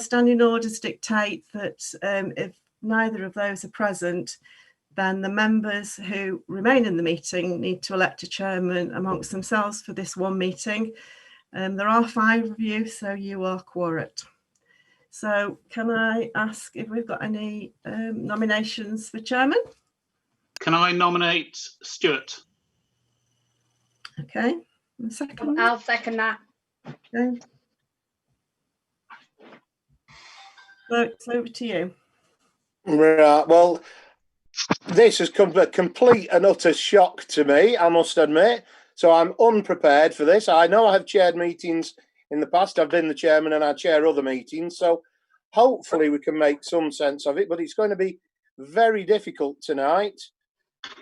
standing orders dictate that if neither of those are present, then the members who remain in the meeting need to elect a chairman amongst themselves for this one meeting. There are 5 of you, so you are quorate. So can I ask if we've got any nominations for chairman? Can I nominate Stuart? Okay, and second. I'll second that. Okay. So it's over to you. Right, well, this has come a complete and utter shock to me, I must admit. So I'm unprepared for this. I know I have chaired meetings in the past. I've been the chairman and I chair other meetings. So hopefully we can make some sense of it. But it's going to be very difficult tonight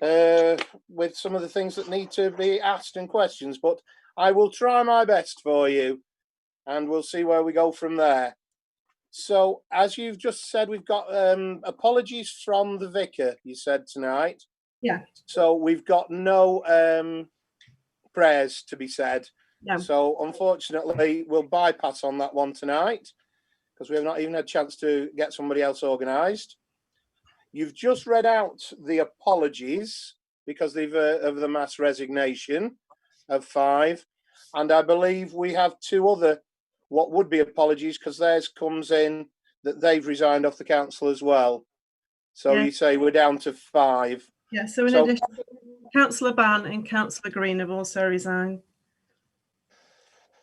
with some of the things that need to be asked and questions. But I will try my best for you and we'll see where we go from there. So, as you've just said, we've got apologies from the vicar, you said tonight. Yeah. So, we've got no prayers to be said. No. So, unfortunately, we'll bypass on that one tonight because we have not even had a chance to get somebody else organised. You've just read out the apologies because they've of the mass resignation of 5. And I believe we have 2 other what would be apologies because theirs comes in that they've resigned off the council as well. So yeah. You say we're down to 5. Yeah, so in addition, Councillor Ban and Councillor Green have also resigned.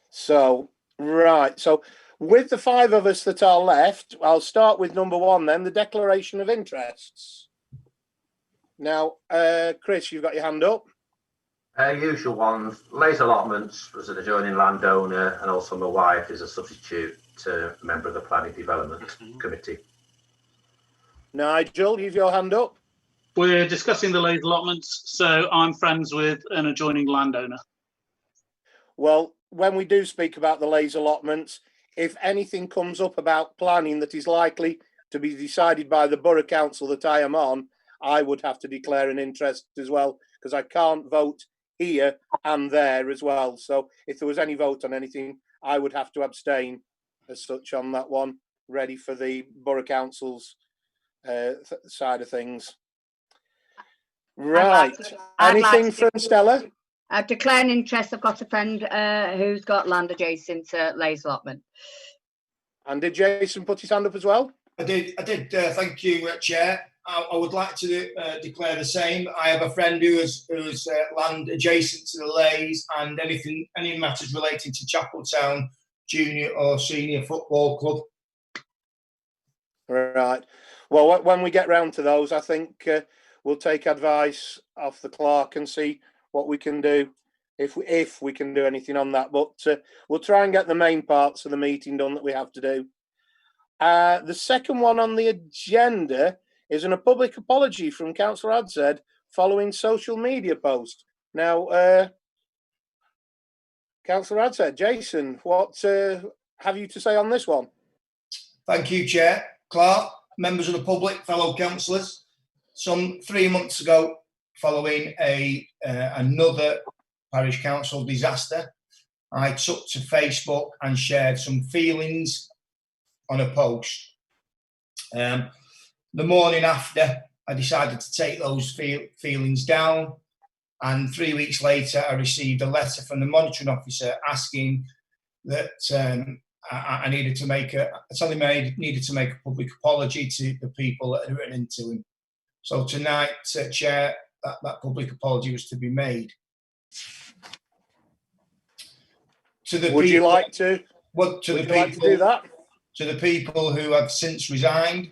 So, right. So with the 5 of us that are left, I'll start with number 1 then, the declaration of interests. Now, Chris, you've got your hand up. Usual ones, Lays allotments as an adjoining landowner, and also my wife is a substitute member of the Planning Development Committee. Nigel, you've your hand up. We're discussing the Lays allotments, so I'm friends with an adjoining landowner. Well, when we do speak about the Lays allotments, if anything comes up about planning that is likely to be decided by the Borough Council that I am on, I would have to declare an interest as well, because I can't vote here and there as well. So if there was any vote on anything, I would have to abstain as such on that one, ready for the Borough Council's side of things. Right. Anything from Stella? Declaring interest. I've got a friend who's got land adjacent to Lays allotment. And did Jason put his hand up as well? I did. Thank you, Chair. I would like to declare the same. I have a friend who has land adjacent to the Lays, and any matters relating to Chapel-Town junior or senior football club. Right. Well, when we get round to those, I think we'll take advice off the clerk and see what we can do, if we can do anything on that. But we'll try and get the main parts of the meeting done that we have to do. The second one on the agenda is a public apology from Councillor Adzed following social media post. Now, Councillor Adzed, Jason, what have you to say on this one? Thank you, Chair. Clark, members of the public, fellow councillors. Some 3 months ago, following another parish council disaster, I took to Facebook and shared some feelings on a post. The morning after, I decided to take those feelings down, and 3 weeks later, I received a letter from the monitoring officer asking that I needed to make a public apology to the people that had written into him. So tonight, Chair, that public apology was to be made. Would you like to do that? To the people who have since resigned,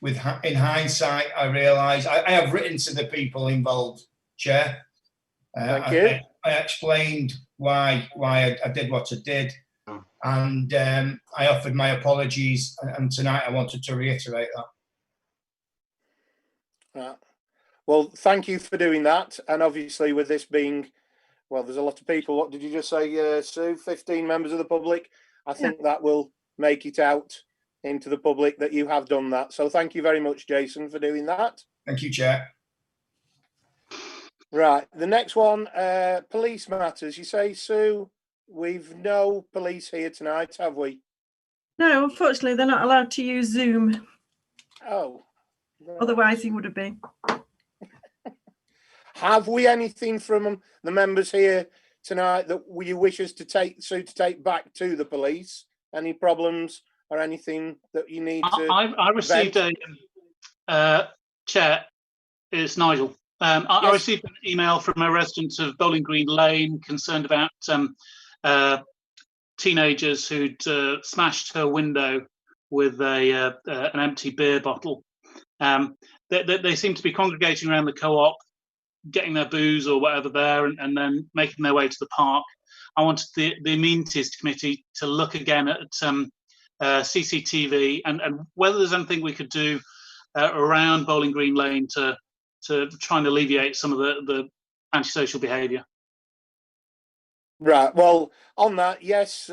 in hindsight, I realise I have written to the people involved, Chair. Thank you. I explained why I did what I did, and I offered my apologies. And tonight, I wanted to reiterate that. Well, thank you for doing that. And obviously, with this being, well, there's a lot of people. What did you just say, Sue? 15 members of the public. I think that will make it out into the public that you have done that. So thank you very much, Jason, for doing that. Thank you, Chair. Right. The next one, police matters. You say, Sue, we've no police here tonight, have we? No, unfortunately, they're not allowed to use Zoom. Oh. Right. Otherwise, he would have been. Have we anything from the members here tonight that you wish us to take back to the police? Any problems or anything that you need to? I received Chair, it's Nigel. I Yes. received an email from a resident of Bowling Green Lane concerned about teenagers who'd smashed her window with an empty beer bottle. They seem to be congregating around the co-op, getting their booze or whatever there, and then making their way to the park. I wanted the Amenities Committee to look again at CCTV and whether there's anything we could do around Bowling Green Lane to try and alleviate some of the antisocial behaviour. Right. Well, on that, yes,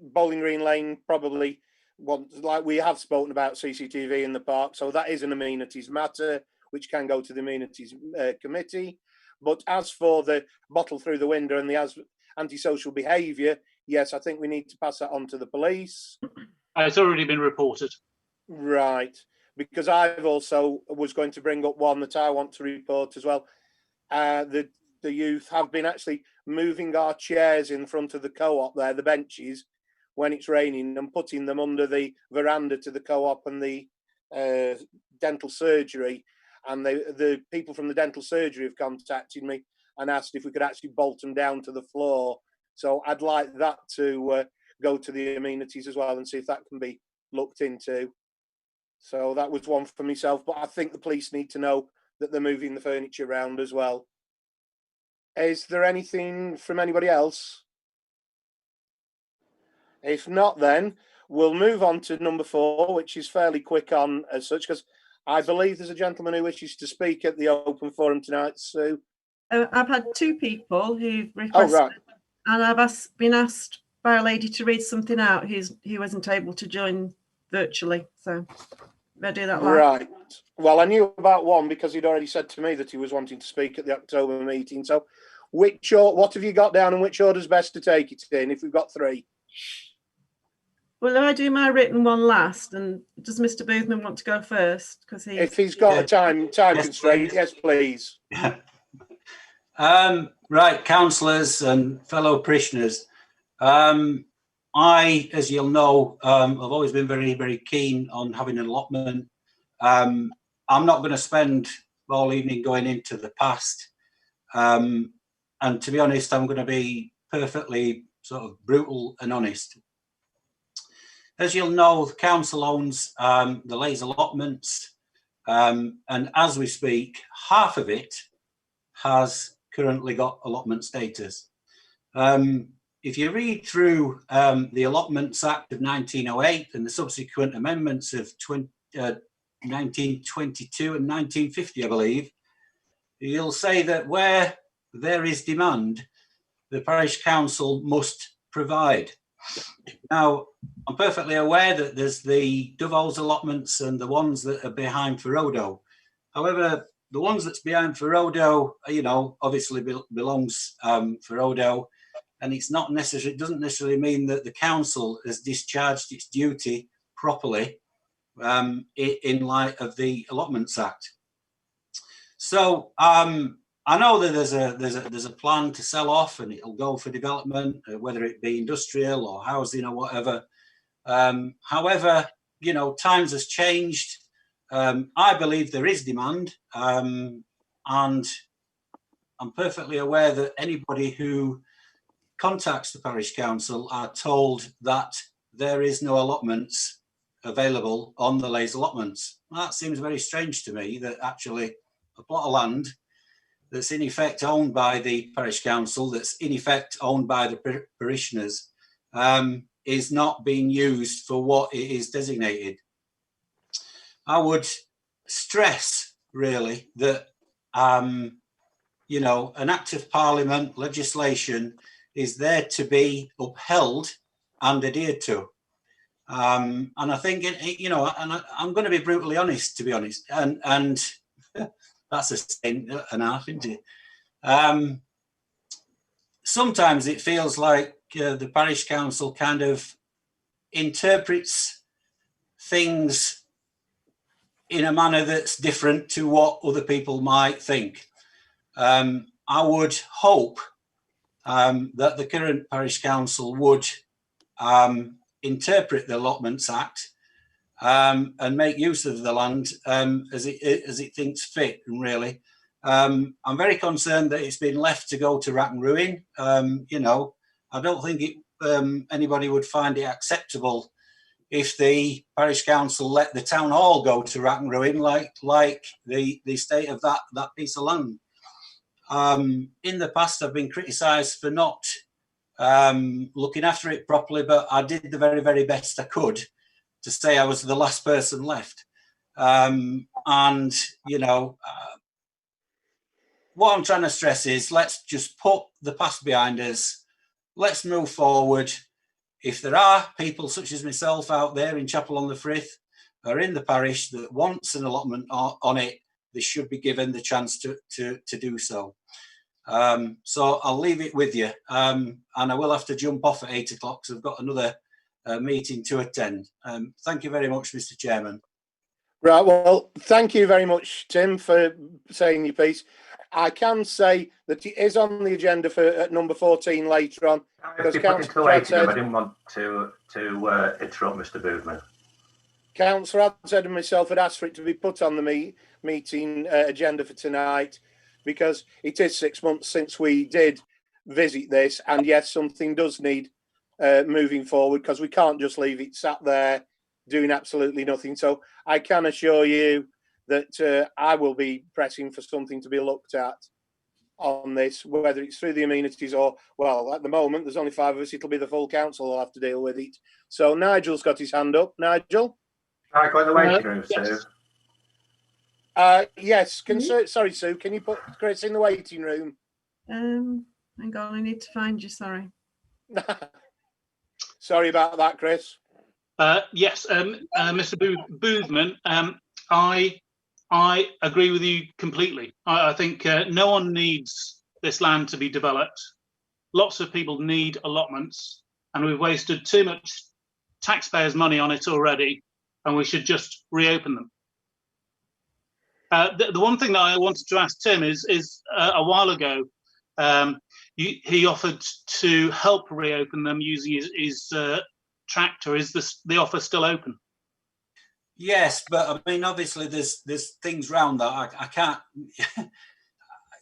Bowling Green Lane probably wants, like we have spoken about CCTV in the park, so that is an amenities matter, which can go to the Amenities Committee. But as for the bottle through the window and the antisocial behaviour, yes, I think we need to pass that on to the police. It's already been reported. Right. Because I've also was going to bring up one that I want to report as well. The youth have been actually moving our chairs in front of the co-op there, the benches, when it's raining, and putting them under the veranda to the co-op and the dental surgery. And the people from the dental surgery have contacted me and asked if we could actually bolt them down to the floor. So I'd like that to go to the amenities as well and see if that can be looked into. So that was one for myself, but I think the police need to know that they're moving the furniture around as well. Is there anything from anybody else? If not, then we'll move on to number 4, which is fairly quick on as such, because I believe there's a gentleman who wishes to speak at the open forum tonight, Sue. I've had 2 people who've requested, Oh, right. and I've been asked by a lady to read something out who wasn't able to join virtually. So I do that live. Right. Well, I knew about one because he'd already said to me that he was wanting to speak at the October meeting. So what have you got down and which order's best to take it in if we've got 3? Well, I do my written one last, and does Mr. Boothman want to go first? Because if he's got a time constraint, please. yes, please. Right, councillors and fellow parishioners. I, as you'll know, I've always been very, very keen on having an allotment. I'm not going to spend all evening going into the past. And to be honest, I'm going to be perfectly sort of brutal and honest. As you'll know, the council owns the Leys allotments, and as we speak, half of it has currently got allotment status. If you read through the Allotments Act of 1908 and the subsequent amendments of 1922 and 1950, I believe, you'll say that where there is demand, the parish council must provide. Now, I'm perfectly aware that there's the Doveholes allotments and the ones that are behind Ferodo. However, the ones that's behind Ferodo, obviously belongs Ferodo, and it's not necessarily, it doesn't necessarily mean that the council has discharged its duty properly in light of the Allotments Act. So I know that there's a plan to sell off, and it'll go for development, whether it be industrial or housing or whatever. However, times has changed. I believe there is demand, and I'm perfectly aware that anybody who contacts the parish council are told that there is no allotments available on the Leys allotments. That seems very strange to me, that actually a plot of land that's in effect owned by the parish council, that's in effect owned by the parishioners, is not being used for what it is designated. I would stress really that an act of parliament, legislation, is there to be upheld and adhered to. And I think, and I'm going to be brutally honest, to be honest, and that's a saying and a half, isn't it? Sometimes it feels like the parish council kind of interprets things in a manner that's different to what other people might think. I would hope that the current parish council would interpret the Allotments Act and make use of the land as it thinks fit. And really, I'm very concerned that it's been left to go to rack and ruin. You know, I don't think anybody would find it acceptable if the parish council let the town hall go to rack and ruin, like the state of that piece of land. In the past, I've been criticised for not looking after it properly, but I did the very, very best I could to say I was the last person left. And, you know, what I'm trying to stress is let's just put the past behind us. Let's move forward. If there are people such as myself out there in Chapel-en-le-Frith or in the parish that wants an allotment on it, they should be given the chance to do so. So I'll leave it with you, and I will have to jump off at 8 o'clock because I've got another meeting to attend. Thank you very much, Mr. Chairman. Right, well, thank you very much, Tim, for saying your piece. I can say that it is on the agenda for number 14 later on. Because I didn't want to interrupt Mr. Boozman. Councillor Adshead and myself had asked for it to be put on the meeting agenda for tonight, because it is 6 months since we did visit this, and yes, something does need moving forward, because we can't just leave it sat there doing absolutely nothing. So I can assure you that I will be pressing for something to be looked at on this, whether it's through the amenities or, well, at the moment there's only 5 of us, it'll be the full council will have to deal with it. So Nigel's got his hand up. Nigel? Can I go in the waiting room, Sue? Yes. Sorry, Sue, can you put Chris in the waiting room? Hang on, I need to find you, sorry. Sorry about that, Chris. Yes, Mr. Boozman, I agree with you completely. I think no one needs this land to be developed. Lots of people need allotments, and we've wasted too much taxpayers' money on it already, and we should just reopen them. The one thing that I wanted to ask Tim is a while ago, he offered to help reopen them using his tractor. Is the offer still open? Yes, but I mean, obviously, there's things round that I can't.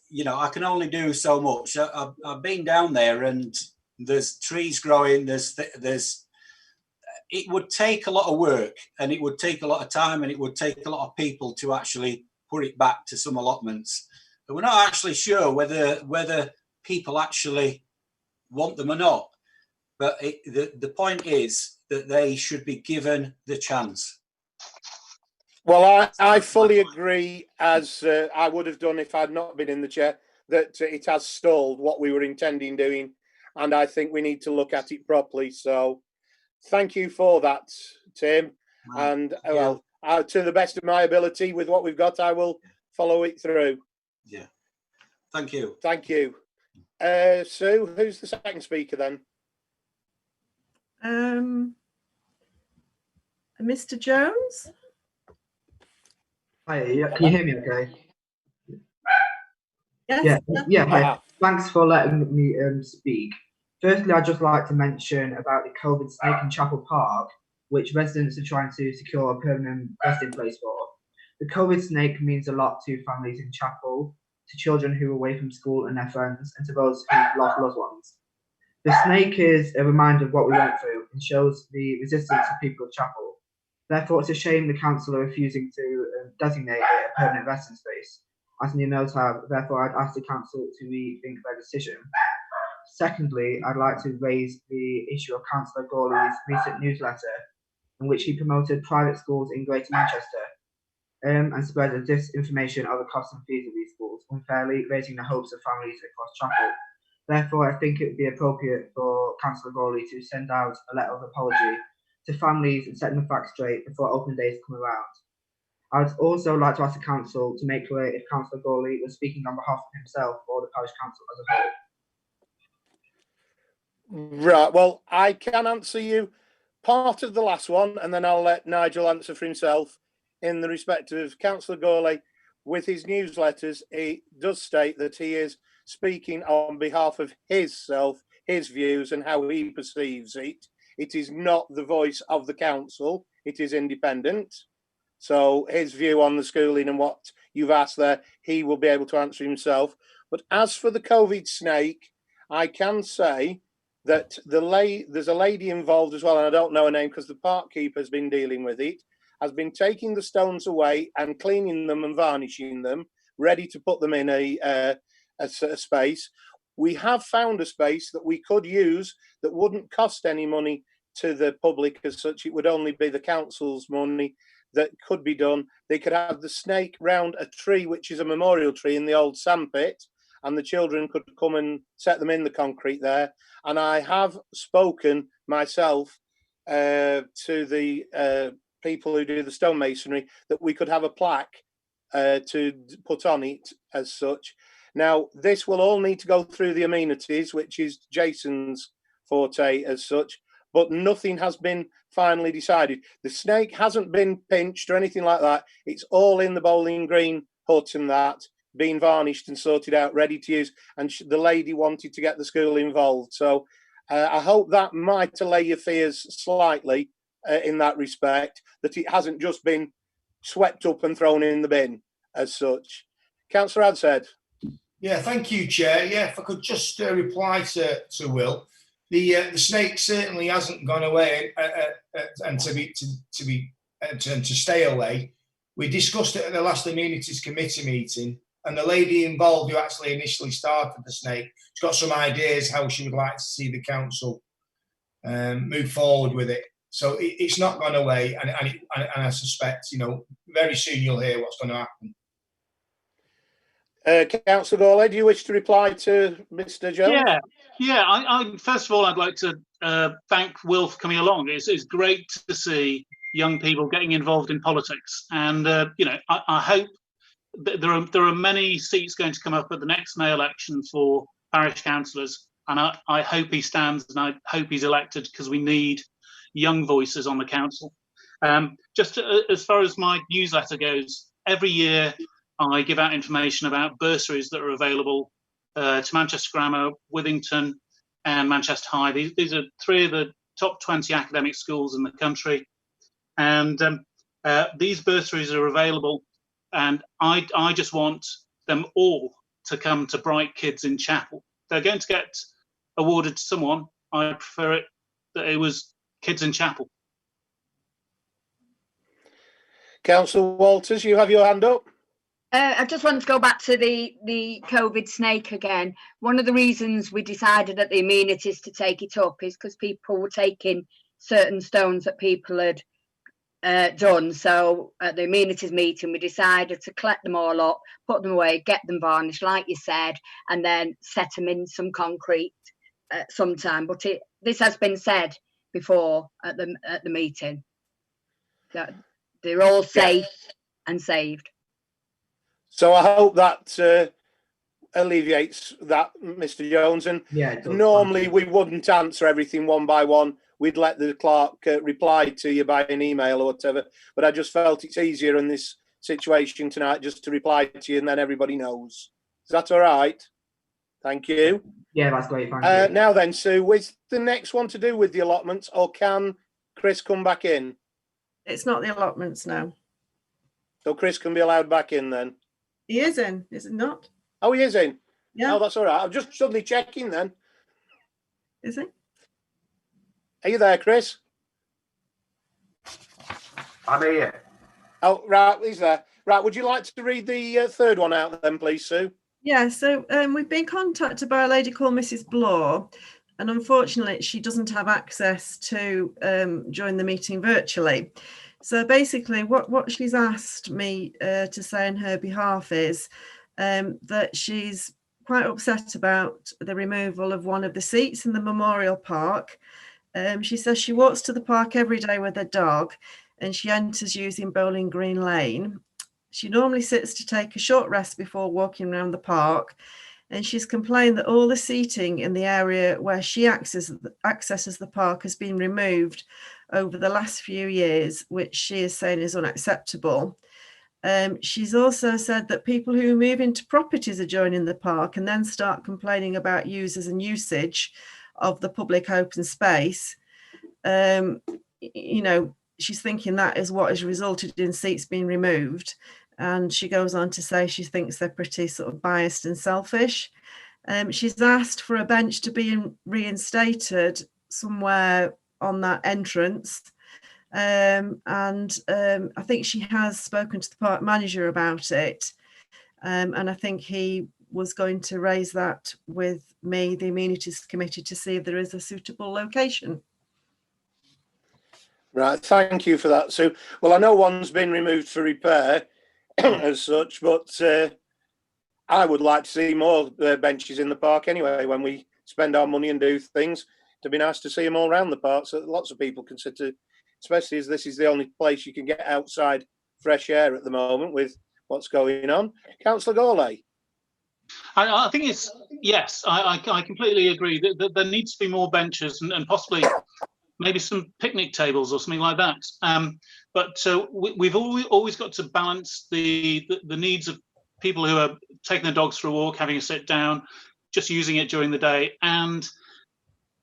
You know, I can only do so much. I've been down there, and there's trees growing. It would take a lot of work, and it would take a lot of time, and it would take a lot of people to actually put it back to some allotments. But we're not actually sure whether people actually want them or not. But the point is that they should be given the chance. Well, I fully agree, as I would have done if I'd not been in the chair, that it has stalled what we were intending doing, and I think we need to look at it properly. So thank you for that, Tim. And well, to the best of my ability with what we've got, I will follow it through. Yeah. Thank you. Thank you. Sue, who's the second speaker then? Mr. Jones? Hi, can you hear me okay? Yes. Yeah. Hi. Thanks for letting me speak. Firstly, I'd just like to mention about the COVID snake in Chapel Park, which residents are trying to secure a permanent resting place for. The COVID snake means a lot to families in Chapel, to children who are away from school and their friends, and to those who've lost loved ones. The snake is a reminder of what we went through and shows the resistance of people of Chapel. Therefore, it's a shame the council are refusing to designate it a permanent resting space, as many others have. Therefore, I'd ask the council to rethink their decision. Secondly, I'd like to raise the issue of Councillor Gawley's recent newsletter, in which he promoted private schools in Greater Manchester and spread disinformation of the costs and fees of these schools, unfairly raising the hopes of families across Chapel. Therefore, I think it would be appropriate for Councillor Gawley to send out a letter of apology to families and set the facts straight before open days come around. I would also like to ask the council to make clear if Councillor Gawley was speaking on behalf of himself or the parish council as a whole. Right, well, I can answer you part of the last one, and then I'll let Nigel answer for himself. In the respect of Councillor Gourlay, with his newsletters, he does state that he is speaking on behalf of himself, his views and how he perceives it. It is not the voice of the council, it is independent. So his view on the schooling and what you've asked there, he will be able to answer himself. But as for the COVID snake, I can say that there's a lady involved as well, and I don't know her name because the park keeper has been dealing with it, has been taking the stones away and cleaning them and varnishing them, ready to put them in a space. We have found a space that we could use that wouldn't cost any money to the public as such. It would only be the council's money that could be done. They could have the snake round a tree, which is a memorial tree in the old sandpit, and the children could come and set them in the concrete there. And I have spoken myself to the people who do the stonemasonry that we could have a plaque to put on it as such. Now, this will all need to go through the amenities, which is Jason's forte as such, but nothing has been finally decided. The snake hasn't been pinched or anything like that. It's all in the Bowling Green hut and that, being varnished and sorted out, ready to use. And the lady wanted to get the school involved. So I hope that might allay your fears slightly in that respect, that it hasn't just been swept up and thrown in the bin as such. Councillor Adshead. Yeah, thank you, Chair. Yeah, if I could just reply to Will, the snake certainly hasn't gone away, and to stay away. We discussed it at the last Amenities Committee meeting, and the lady involved who actually initially started the snake, she's got some ideas how she would like to see the council move forward with it. So it's not gone away, and I suspect, very soon you'll hear what's going to happen. Councillor Gourlay, do you wish to reply to Mr. Jones? Yeah. I first of all, I'd like to thank Will for coming along. It's great to see young people getting involved in politics, and I hope that there are many seats going to come up at the next May election for parish councillors, and I hope he stands, and I hope he's elected, because we need young voices on the council. Just as far as my newsletter goes, every year I give out information about bursaries that are available to Manchester Grammar, Withington and Manchester High. These are three of the top 20 academic schools in the country. And these bursaries are available, and I just want them all to come to Bright Kids in Chapel. They're going to get awarded to someone. I prefer it that it was Kids in Chapel. Councillor Walters, you have your hand up. I just wanted to go back to the COVID snake again. One of the reasons we decided at the amenities to take it up is because people were taking certain stones that people had done. So at the amenities meeting, we decided to collect them all up, put them away, get them varnished, like you said, and then set them in some concrete sometime. But this has been said before at the meeting, that they're all safe and saved. So I hope that alleviates that, Mr. Jones. And normally we wouldn't answer everything one by one. We'd let the clerk reply to you by an email or whatever. But I just felt it's easier in this situation tonight just to reply to you, and then everybody knows. Is that all right? Thank you. Yeah, that's great. Thank you. Now then, Sue, is the next one to do with the allotments, or can Chris come back in? It's not the allotments now. So Chris can be allowed back in then? He is in, is it not? Oh, he is in? Yeah. Oh, that's all right. I'm just suddenly checking then. Is he? Are you there, Chris? I'm here. Oh, right, he's there. Right, would you like to read the third one out then, please, Sue? Yeah, so we've been contacted by a lady called Mrs. Bloor, and unfortunately she doesn't have access to join the meeting virtually. So basically what she's asked me to say on her behalf is that she's quite upset about the removal of one of the seats in the Memorial Park. She says she walks to the park every day with her dog, and she enters using Bowling Green Lane. She normally sits to take a short rest before walking around the park, and she's complained that all the seating in the area where she accesses the park has been removed over the last few years, which she is saying is unacceptable. She's also said that people who move into properties adjoining the park and then start complaining about users and usage of the public open space, you know, she's thinking that is what has resulted in seats being removed. And she goes on to say she thinks they're pretty sort of biased and selfish. She's asked for a bench to be reinstated somewhere on that entrance. I think she has spoken to the park manager about it. And I think he was going to raise that with me, the Amenities Committee, to see if there is a suitable location. Right, thank you for that, Sue. Well, I know one's been removed for repair as such, but I would like to see more benches in the park anyway when we spend our money and do things. It'd be nice to see them all around the park so that lots of people can sit, especially as this is the only place you can get outside fresh air at the moment with what's going on. Councillor Gourlay. I think it's, yes, I completely agree that there needs to be more benches and possibly maybe some picnic tables or something like that. But we've always got to balance the needs of people who are taking their dogs for a walk, having a sit down, just using it during the day, and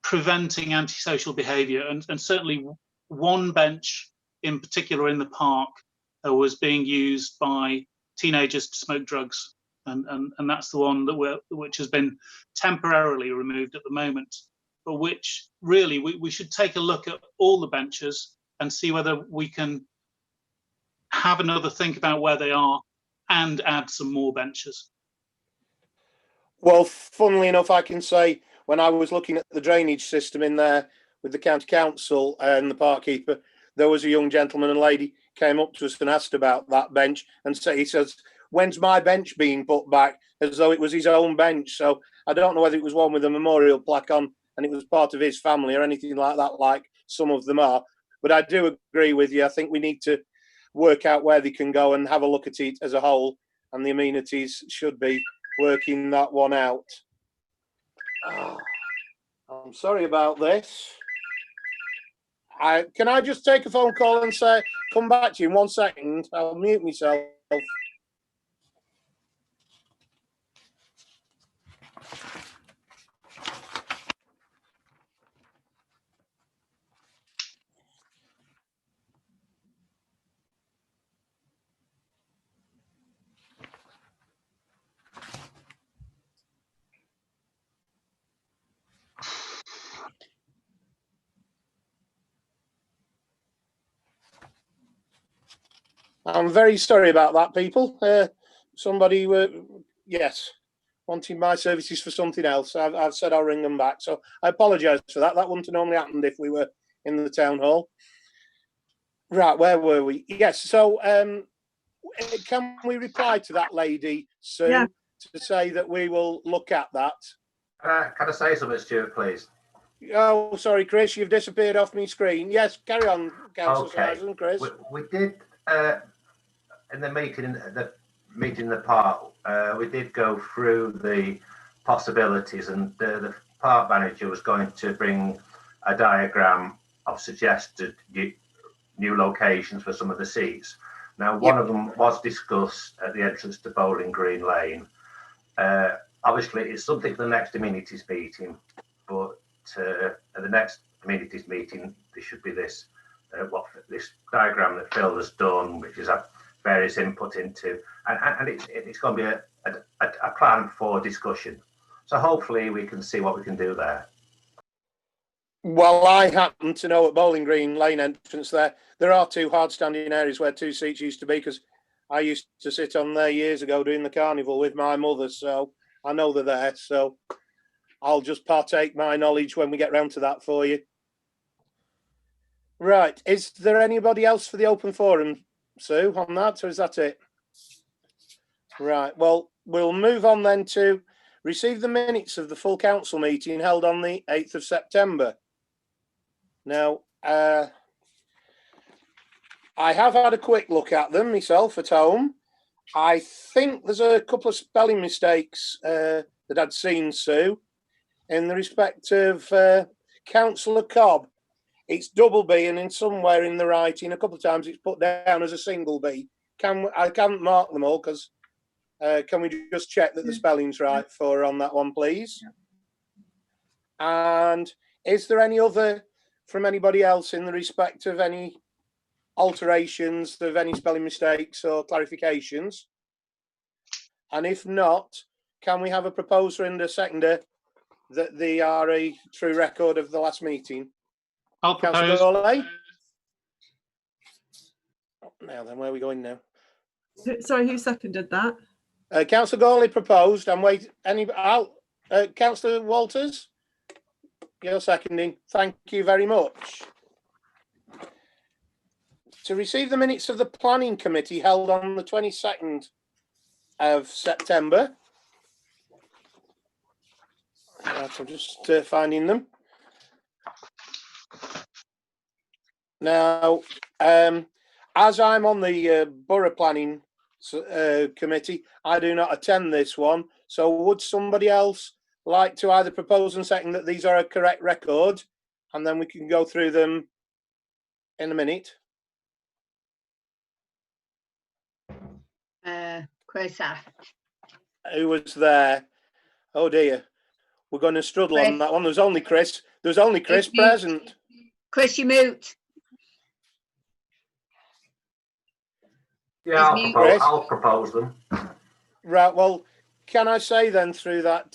preventing antisocial behaviour. And certainly one bench in particular in the park was being used by teenagers to smoke drugs. And that's the one which has been temporarily removed at the moment, but which really we should take a look at all the benches and see whether we can have another think about where they are and add some more benches. Well, funnily enough, I can say when I was looking at the drainage system in there with the county council and the park keeper, there was a young gentleman and lady came up to us and asked about that bench, and he says, "When's my bench being put back?" As though it was his own bench. So I don't know whether it was one with a memorial plaque on and it was part of his family or anything like that, like some of them are. But I do agree with you. I think we need to work out where they can go and have a look at it as a whole, and the amenities should be working that one out. Oh, I'm sorry about this. Can I just take a phone call and say, come back to you in 1 second? I'll mute myself. I'm very sorry about that, people. Somebody, yes, wanting my services for something else. I've said I'll ring them back. So I apologise for that. That wouldn't have normally happened if we were in the town hall. Right, where were we? Yes, so can we reply to that lady, Sue, Yeah, to say that we will look at that? Can I say something, Stuart, please? Oh, sorry, Chris, you've disappeared off my screen. Yes, carry on, Councillor Sargent, Chris. We did in the meeting in the park. We did go through the possibilities, and the park manager was going to bring a diagram of suggested new locations for some of the seats. Now, one of them was discussed at the entrance to Bowling Green Lane. Obviously, it's something for the next amenities meeting, but at the next amenities meeting, there should be this this diagram that Phil has done, which is various input into, and it's going to be a plan for discussion. So hopefully we can see what we can do there. Well, I happen to know at Bowling Green Lane entrance there are two hard standing areas where two seats used to be, because I used to sit on there years ago doing the carnival with my mother, so I know they're there. So I'll just partake my knowledge when we get round to that for you. Right, is there anybody else for the open forum, Sue, on that, or is that it? Right, well, we'll move on then to receive the minutes of the full council meeting held on the 8th of September. Now, I have had a quick look at them myself at home. I think there's a couple of spelling mistakes that I'd seen, Sue, in the respect of Councillor Cobb. it's double B, and in somewhere in the writing, a couple of times it's put down as a single B. I can't mark them all because can we just check that the spelling's right for on that one, please? And is there any other from anybody else in the respect of any alterations of any spelling mistakes or clarifications? And if not, can we have a proposer and a seconder that they are a true record of the last meeting? I'll Councillor propose. Gawley? Now then, where are we going now? Sorry, who seconded that? Councillor Gawley proposed. I'm waiting. Councillor Walters? You're seconding. Thank you very much. To receive the minutes of the Planning Committee held on the 22nd of September. Right, I'm just finding them. Now, as I'm on the Borough Planning Committee, I do not attend this one. So would somebody else like to either propose and second that these are a correct record, and then we can go through them in a minute? Chris. Who was there? Oh dear, we're going to struggle on that one. There's only Chris. There's only Chris present. Chris, you mute. Yeah, I'll propose them. Right. Well, can I say then through that,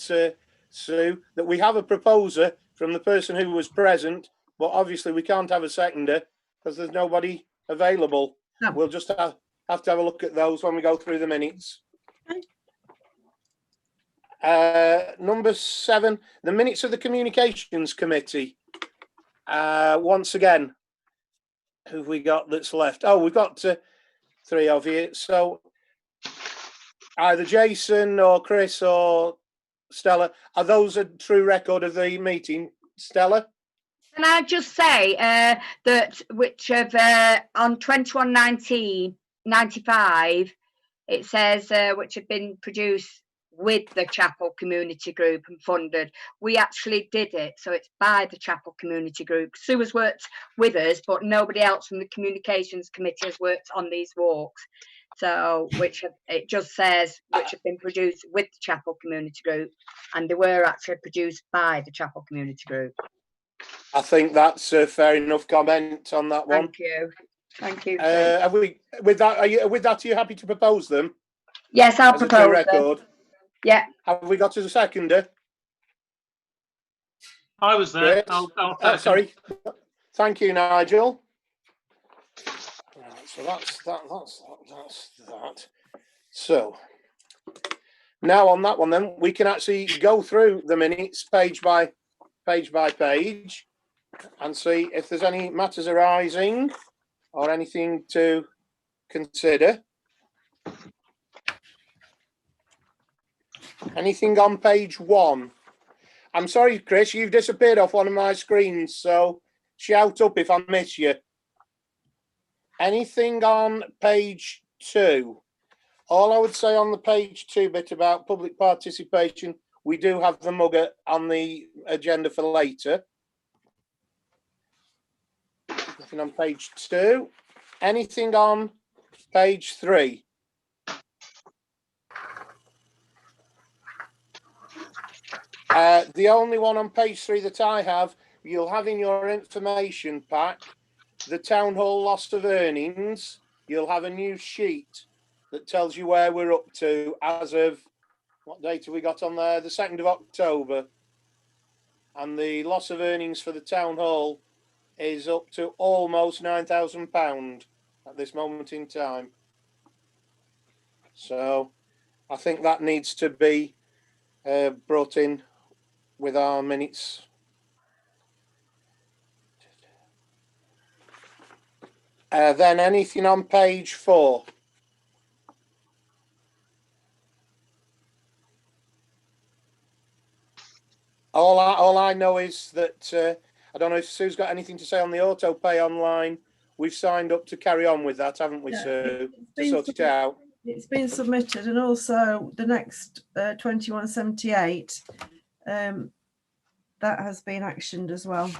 Sue, that we have a proposer from the person who was present, but obviously we can't have a seconder because there's nobody available. No. We'll just have to have a look at those when we go through the minutes. Number 7, the minutes of the Communications Committee. Once again, who have we got that's left? Oh, we've got 3 of you. So either Jason or Chris or Stella, are those a true record of the meeting? Stella? Can I just say that which of on 21/19/95 it says which have been produced with the Chapel Community Group and funded. We actually did it, so it's by the Chapel Community Group. Sue has worked with us, but nobody else from the Communications Committee has worked on these walks. So it just says which have been produced with the Chapel Community Group, and they were actually produced by the Chapel Community Group. I think that's a fair enough comment on that one. Thank you. Thank you. Have we, with that, are you happy to propose them? Yes, I'll propose record? them. Yeah. Have we got as a seconder? I was there. I'll sorry. Thank you, Nigel. Right, so that's that. So now on that one, then we can actually go through the minutes page by page and see if there's any matters arising or anything to consider. Anything on page 1? I'm sorry, Chris, you've disappeared off one of my screens, so shout up if I miss you. Anything on page 2? All I would say on the page 2 bit about public participation, we do have the mugger on the agenda for later. Nothing on page 2. Anything on page 3? The only one on page 3 that I have, you'll have in your information pack, the town hall loss of earnings. You'll have a new sheet that tells you where we're up to as of, what date have we got on there? The 2nd of October. And the loss of earnings for the town hall is up to almost £9,000 at this moment in time. So I think that needs to be brought in with our minutes. Then anything on page 4? All I know is that I don't know if Sue's got anything to say on the auto pay online. We've signed up to carry on with that, haven't we, yeah, Sue? To sort it out. It's been submitted, and also the next 2178 that has been actioned as well.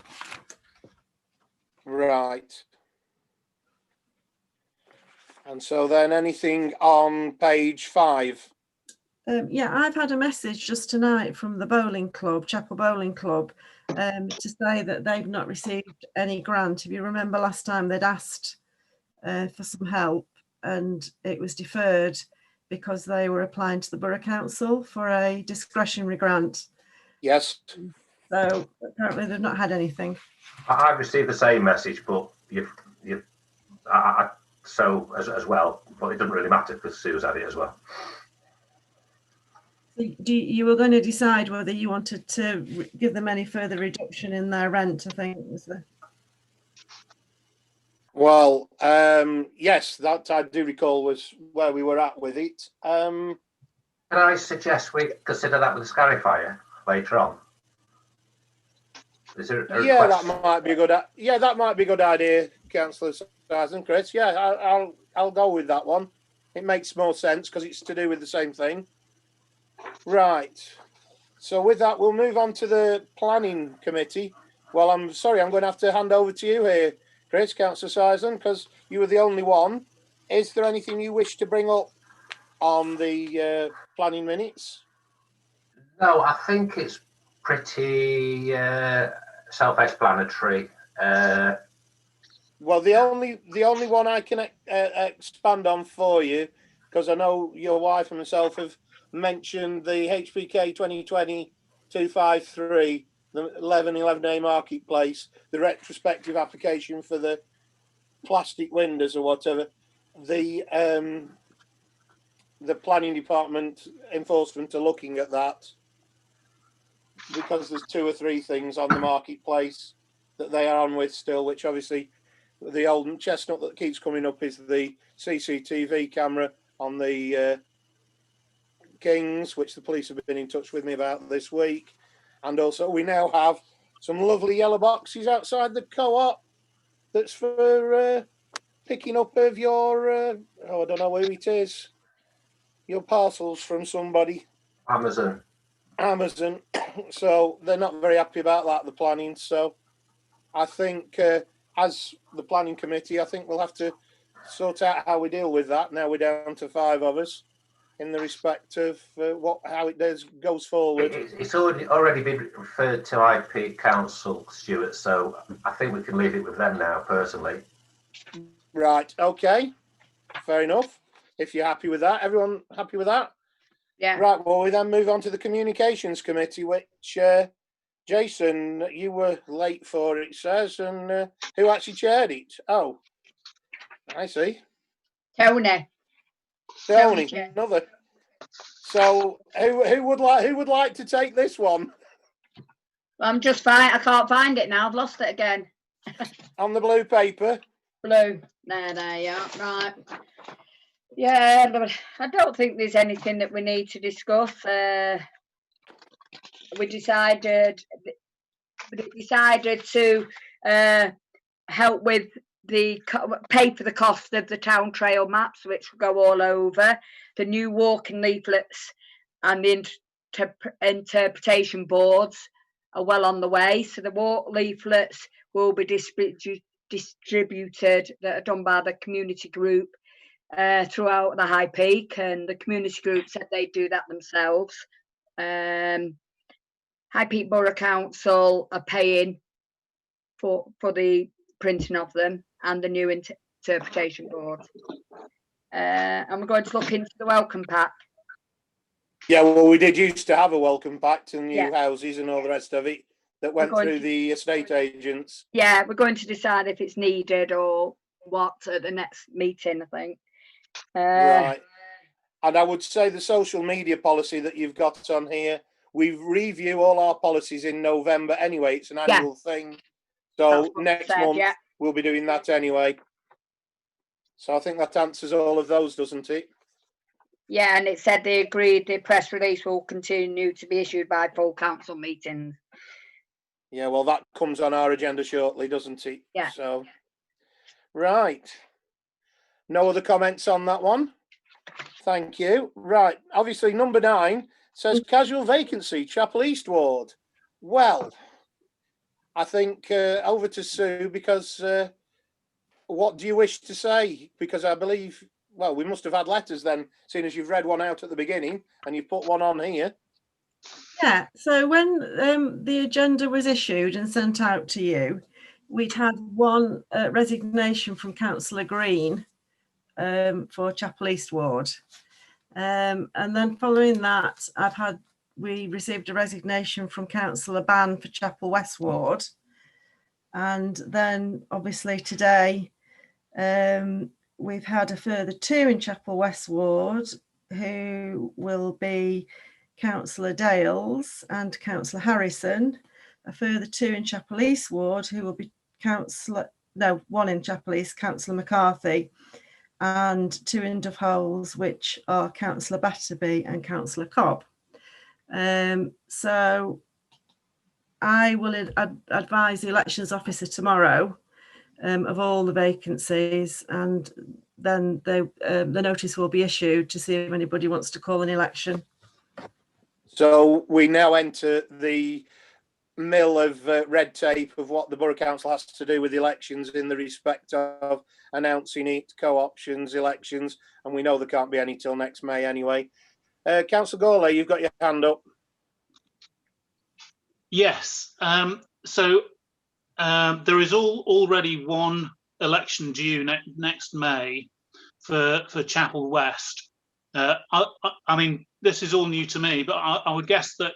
Right. And so then anything on page 5? Yeah, I've had a message just tonight from the bowling club, Chapel Bowling Club, to say that they've not received any grant. If you remember last time they'd asked for some help and it was deferred because they were applying to the Borough Council for a discretionary grant. Yes. So apparently they've not had anything. I've received the same message, but so as well, but it doesn't really matter because Sue's had it as well. You were going to decide whether you wanted to give them any further reduction in their rent, I think was the... Well, yes, that I do recall was where we were at with it. Can I suggest we consider that with the scarifier later on? Is there a Yeah, request? that might be a good. Yeah, that might be a good idea, Councillor Sizen, Chris. Yeah, I'll go with that one. It makes more sense because it's to do with the same thing. Right. So with that, we'll move on to the planning committee. Well, I'm sorry, I'm going to have to hand over to you here, Chris, Councillor Sizen, because you were the only one. Is there anything you wish to bring up on the planning minutes? No, I think it's pretty self-explanatory. Well, the only one I can expand on for you, because I know your wife and myself have mentioned the HPK 2020-253, the 1111A Marketplace, the retrospective application for the plastic windows or whatever. The planning department enforcement are looking at that because there's 2 or 3 things on the marketplace that they are on with still, which obviously the old chestnut that keeps coming up is the CCTV camera on the Kings, which the police have been in touch with me about this week. And also we now have some lovely yellow boxes outside the co-op that's for picking up of your, I don't know who it is, your parcels from somebody. Amazon. So they're not very happy about that, the planning. So I think as the planning committee, I think we'll have to sort out how we deal with that. Now we're down to 5 of us in the respect of how it goes forward. It's already been referred to IP Council, Stuart, so I think we can leave it with them now, personally. Right, okay. Fair enough. If you're happy with that. Everyone happy with that? Yeah. Right, well, we then move on to the Communications Committee, which, Jason, you were late for, it says, and who actually chaired it? Oh, I see. Tony. Tony, chair. another. So, who would like to take this one? I'm just fine. I can't find it now. I've lost it again. On the blue paper. Blue. There you are. Right. Yeah, but I don't think there's anything that we need to discuss. We decided to help with pay for the cost of the town trail maps, which will go all over. The new walking leaflets and the interpretation boards are well on the way. So the walk leaflets will be distributed that are done by the community group throughout the High Peak, and the community group said they'd do that themselves. High Peak Borough Council are paying for the printing of them and the new interpretation board. And we're going to look into the welcome pack. Yeah, well, we did used to have a welcome pack to new houses and all the rest of it that went through the estate agents. Yeah, we're going to decide if it's needed or what at the next meeting, I think. Right. And I would say the social media policy that you've got on here, we review all our policies in November anyway. It's an annual thing. So next month we'll be doing that anyway. So I think that answers all of those, doesn't it? Yeah, and it said they agreed the press release will continue to be issued by full council meetings. Yeah, well, that comes on our agenda shortly, doesn't it? Yeah. So, right. No other comments on that one? Thank you. Right. Obviously, number 9 says casual vacancy, Chapel East Ward. Well, I think over to Sue, because what do you wish to say? Because I believe, well, we must have had letters then, seeing as you've read one out at the beginning and you've put one on here. Yeah, so when the agenda was issued and sent out to you, we'd had one resignation from Councillor Green for Chapel East Ward. And then following that, we received a resignation from Councillor Ban for Chapel West Ward. And then obviously today, we've had a further 2 in Chapel West Ward, who will be Councillor Dales and Councillor Harrison, a further 2 in Chapel East Ward, who will be one in Chapel East, Councillor McCarthy, and 2 in Dove Holes, which are Councillor Batterby and Councillor Cobb. So I will advise the elections officer tomorrow of all the vacancies, and then the notice will be issued to see if anybody wants to call an election. So we now enter the mill of red tape of what the Borough Council has to do with elections in the respect of announcing it, co-options, elections, and we know there can't be any till next May anyway. Councillor Gourlay, you've got your hand up. Yes. So there is already one election due next May for Chapel West. I mean, this is all new to me, but I would guess that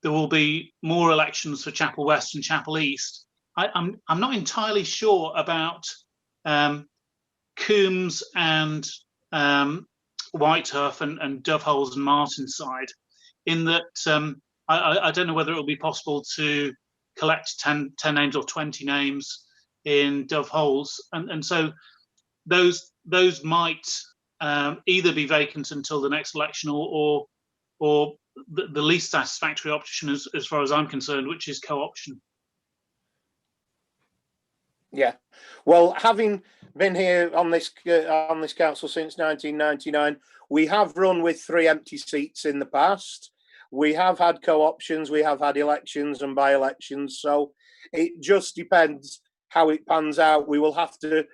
there will be more elections for Chapel West and Chapel East. I'm not entirely sure about Coombs and Whitehuff and Dove Holes and Martinside, in that I don't know whether it will be possible to collect 10 names or 20 names in Dove Holes, and so those might either be vacant until the next election, or the least satisfactory option, as far as I'm concerned, which is co-option. Yeah, well, having been here on this council since 1999, we have run with 3 empty seats in the past. We have had co-options, we have had elections and by-elections, so it just depends how it pans out. We'll have to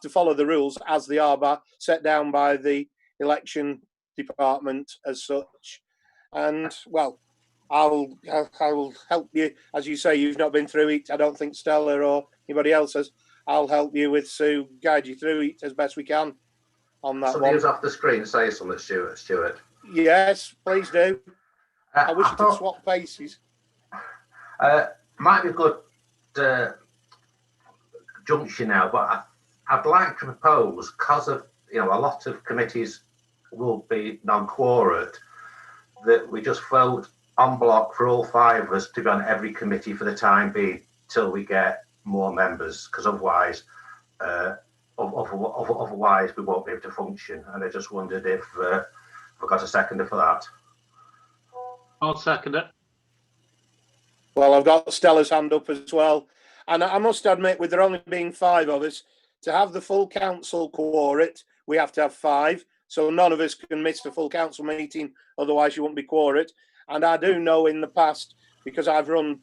follow the rules as they are set down by the election department as such. And well, I will help you. As you say, you've not been through it. I don't think Stella or anybody else has. I'll help you with Sue, guide you through it as best we can on that Somebody one. who's off the screen, say something, Stuart. Yes, please do. I wish you could swap places. Might be a good junction now, but I'd like to propose, because of a lot of committees will be non-quorate, that we just vote en bloc for all 5 of us to be on every committee for the time being till we get more members, because otherwise we won't be able to function. And I just wondered if we got a seconder for that. I'll second it. Well, I've got Stella's hand up as well. And I must admit, with there only being 5 of us, to have the full council quorate, we have to have 5. So none of us can miss the full council meeting, otherwise you won't be quorate. And I do know in the past, because I've run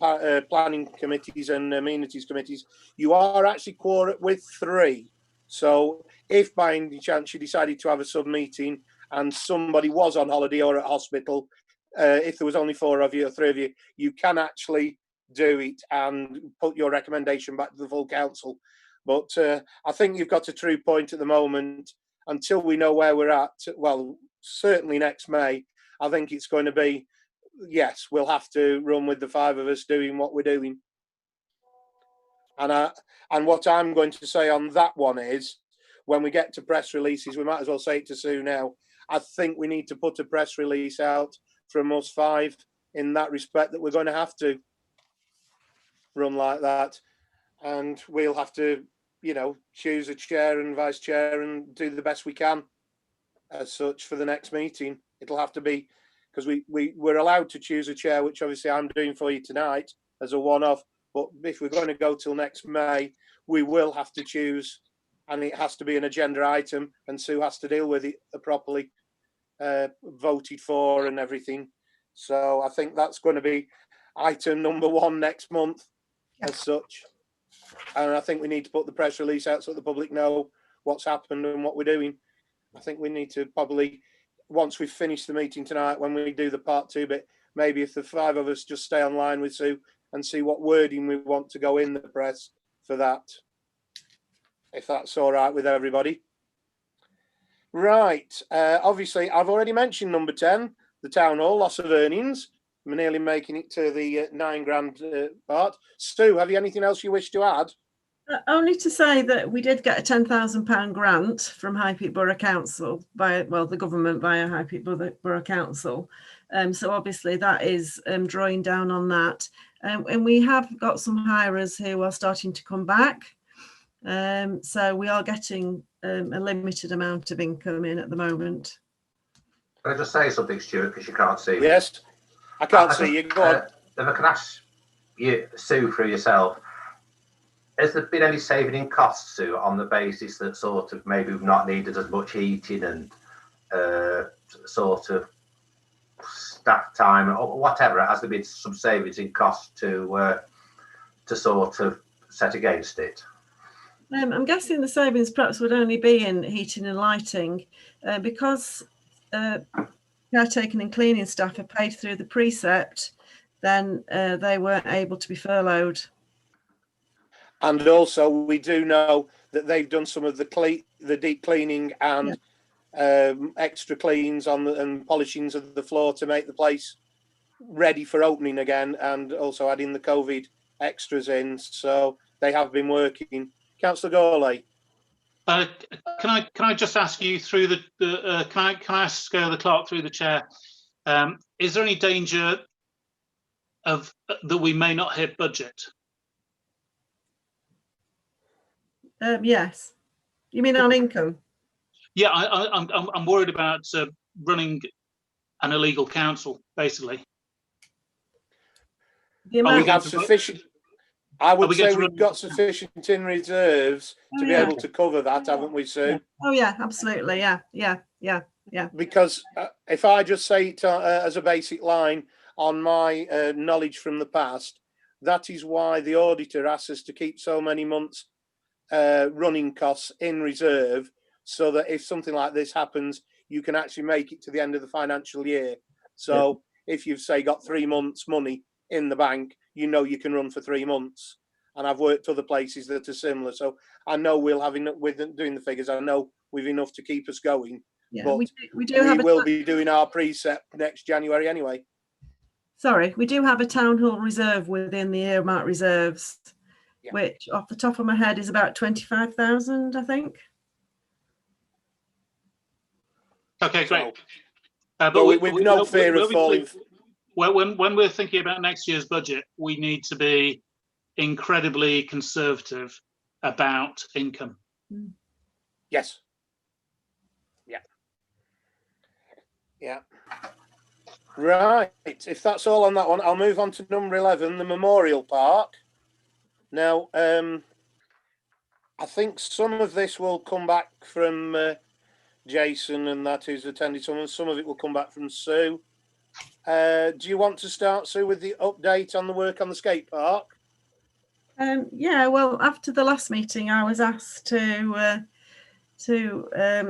planning committees and amenities committees, you are actually quorate with 3. So if by any chance you decided to have a sub-meeting and somebody was on holiday or at hospital, if there was only 4 of you or 3 of you, you can actually do it and put your recommendation back to the full council. But I think you've got a true point at the moment. Until we know where we're at, well, certainly next May, I think it's going to be, yes, we'll have to run with the 5 of us doing what we're doing. And what I'm going to say on that one is, when we get to press releases, we might as well say it to Sue now. I think we need to put a press release out from us 5 in that respect, that we're going to have to run like that, and we'll have to, choose a chair and vice chair and do the best we can as such for the next meeting. It'll have to be, because we're allowed to choose a chair, which obviously I'm doing for you tonight as a one-off, but if we're going to go till next May, we will have to choose, and it has to be an agenda item, and Sue has to deal with it properly, voted for and everything. So I think that's going to be, item number 1 next month as such. And I think we need to put the press release out so the public know what's happened and what we're doing. I think we need to probably, once we've finished the meeting tonight, when we do the part 2 bit, maybe if the 5 of us just stay online with Sue and see what wording we want to go in the press for that, if that's all right with everybody. Right, obviously I've already mentioned number 10, the town hall, loss of earnings. We're nearly making it to the 9 grand part. Stu, have you anything else you wish to add? Only to say that we did get a £10,000 grant from High Peak Borough Council by, well, the government via High Peak Borough Council. So obviously that is drawing down on that. And we have got some hirers who are starting to come back. So we are getting a limited amount of income in at the moment. Can I just say something, Stuart, because you can't see me? Yes, I can't see you. Go on. If I can ask you, Sue, for yourself, has there been any saving in costs, Sue, on the basis that sort of maybe we've not needed as much heating and sort of staff time or whatever? Has there been some savings in costs to sort of set against it? I'm guessing the savings perhaps would only be in heating and lighting because caretaking and cleaning staff are paid through the precept, then they weren't able to be furloughed. And also we do know that they've done some of the deep cleaning and extra cleans on and polishings of the floor to make the place ready for opening again, and also adding the COVID extras in. So they have been working. Councillor Gourlay. Can I just ask you through the can I ask the clerk through the chair? Is there any danger of that we may not hit budget? Yes. You mean on income? Yeah, I'm worried about running an illegal council, basically. The amount We have sufficient. I would say we've got sufficient in reserves to be able to cover that, haven't we, Sue? Yeah. Oh yeah, absolutely. Yeah. Because if I just say it as a basic line on my knowledge from the past, that is why the auditor asks us to keep so many months running costs in reserve, so that if something like this happens, you can actually make it to the end of the financial year. So if you've, say, got 3 months money in the bank, you know you can run for 3 months. And I've worked other places that are similar, so I know we'll have enough with doing the figures. I know we've enough to keep us going. Yeah, but we will be doing our precept next January anyway. Sorry, we do have a town hall reserve within the earmark reserves, which off the top of my head is about 25,000, I think. Okay, great. But with no fear of falling. When we're thinking about next year's budget, we need to be incredibly conservative about income. Yes. Yeah. Right. If that's all on that one, I'll move on to number 11, the Memorial Park. Now, I think some of this will come back from Jason and that who's attended some of it will come back from Sue. Do you want to start, Sue, with the update on the work on the skate park? Yeah, well, after the last meeting, I was asked to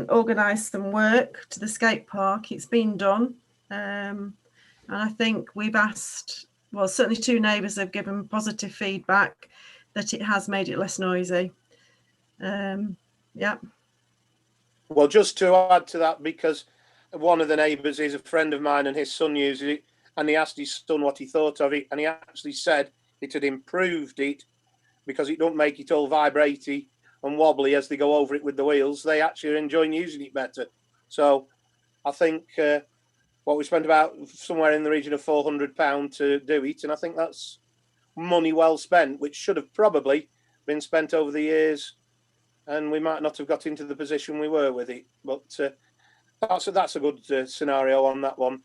organise some work to the skate park. It's been done, and I think we've asked, well, certainly 2 neighbours have given positive feedback that it has made it less noisy. Yeah. Well, just to add to that, because one of the neighbours is a friend of mine and his son uses it, and he asked his son what he thought of it, and he actually said it had improved it because it don't make it all vibraty and wobbly as they go over it with the wheels. They actually are enjoying using it better. So I think what we spent about somewhere in the region of £400 to do it, and I think that's money well spent, which should have probably been spent over the years, and we might not have got into the position we were with it. But that's a good scenario on that one.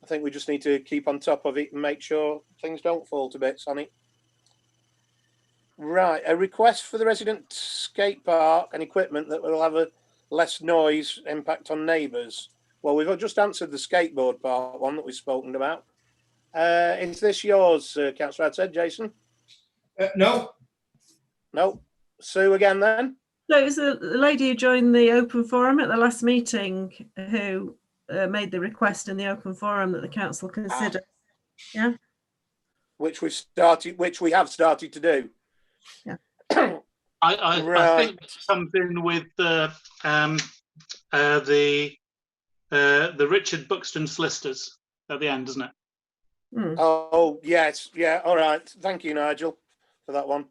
I think we just need to keep on top of it and make sure things don't fall to bits on it. Right, a request for the resident skate park and equipment that will have a less noise impact on neighbours. Well, we've just answered the skateboard part one that we've spoken about. Is this yours, Councillor Radstead, Jason? No. No. Sue again then? So it was a lady who joined the open forum at the last meeting who made the request in the open forum that the council consider. Yeah. Which we have started to do. Yeah. I think it comes in with the Richard Buxton solicitors at the end, doesn't it? Mm. Oh yes, yeah. All right. Thank you, Nigel, for that one.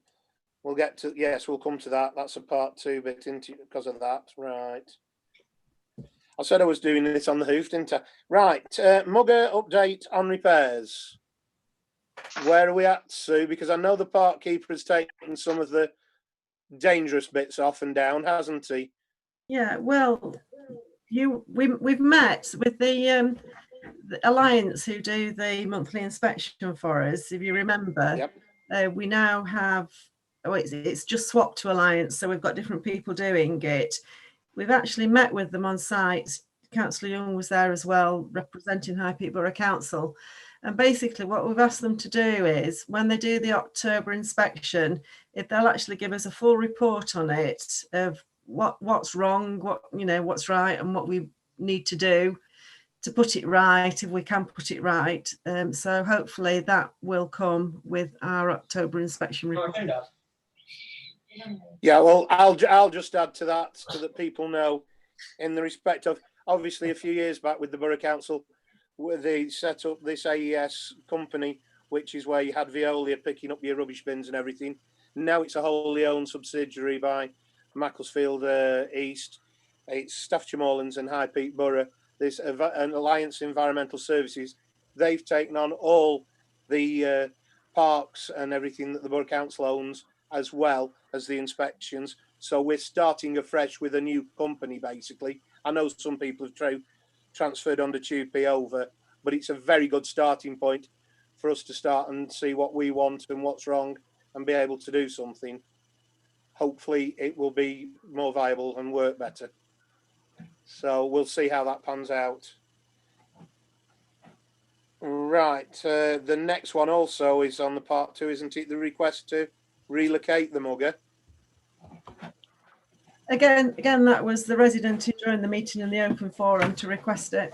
We'll get to we'll come to that. That's a part 2 bit into because of that. Right. I said I was doing this on the hoof, didn't I? Right. Mugger update on repairs. Where are we at, Sue? Because I know the park keeper has taken some of the dangerous bits off and down, hasn't he? Yeah. Well, we've met with the Alliance who do the monthly inspection for us. If you remember, yep. We now have. Oh, it's just swapped to Alliance, so we've got different people doing it. We've actually met with them on site. Councillor Young was there as well, representing High Peak Borough Council. And basically what we've asked them to do is, when they do the October inspection, if they'll actually give us a full report on it of what's wrong, what's right, and what we need to do to put it right, if we can put it right. So hopefully that will come with our October inspection report. Yeah, well, I'll just add to that so that people know, in the respect of, obviously a few years back with the Borough Council, where they set up this AES company, which is where you had Veolia picking up your rubbish bins and everything. Now it's a wholly owned subsidiary by Macclesfield East. It's Staffordshire Moorlands and High Peak Borough. There's an Alliance Environmental Services. They've taken on all the parks and everything that the Borough Council owns, as well as the inspections. So we're starting afresh with a new company, basically. I know some people have transferred on to TUPE over, but it's a very good starting point for us to start and see what we want and what's wrong and be able to do something. Hopefully it will be more viable and work better. So we'll see how that pans out. Right, the next one also is on the part 2, isn't it? The request to relocate the mugger. Again, that was the resident who joined the meeting in the open forum to request it.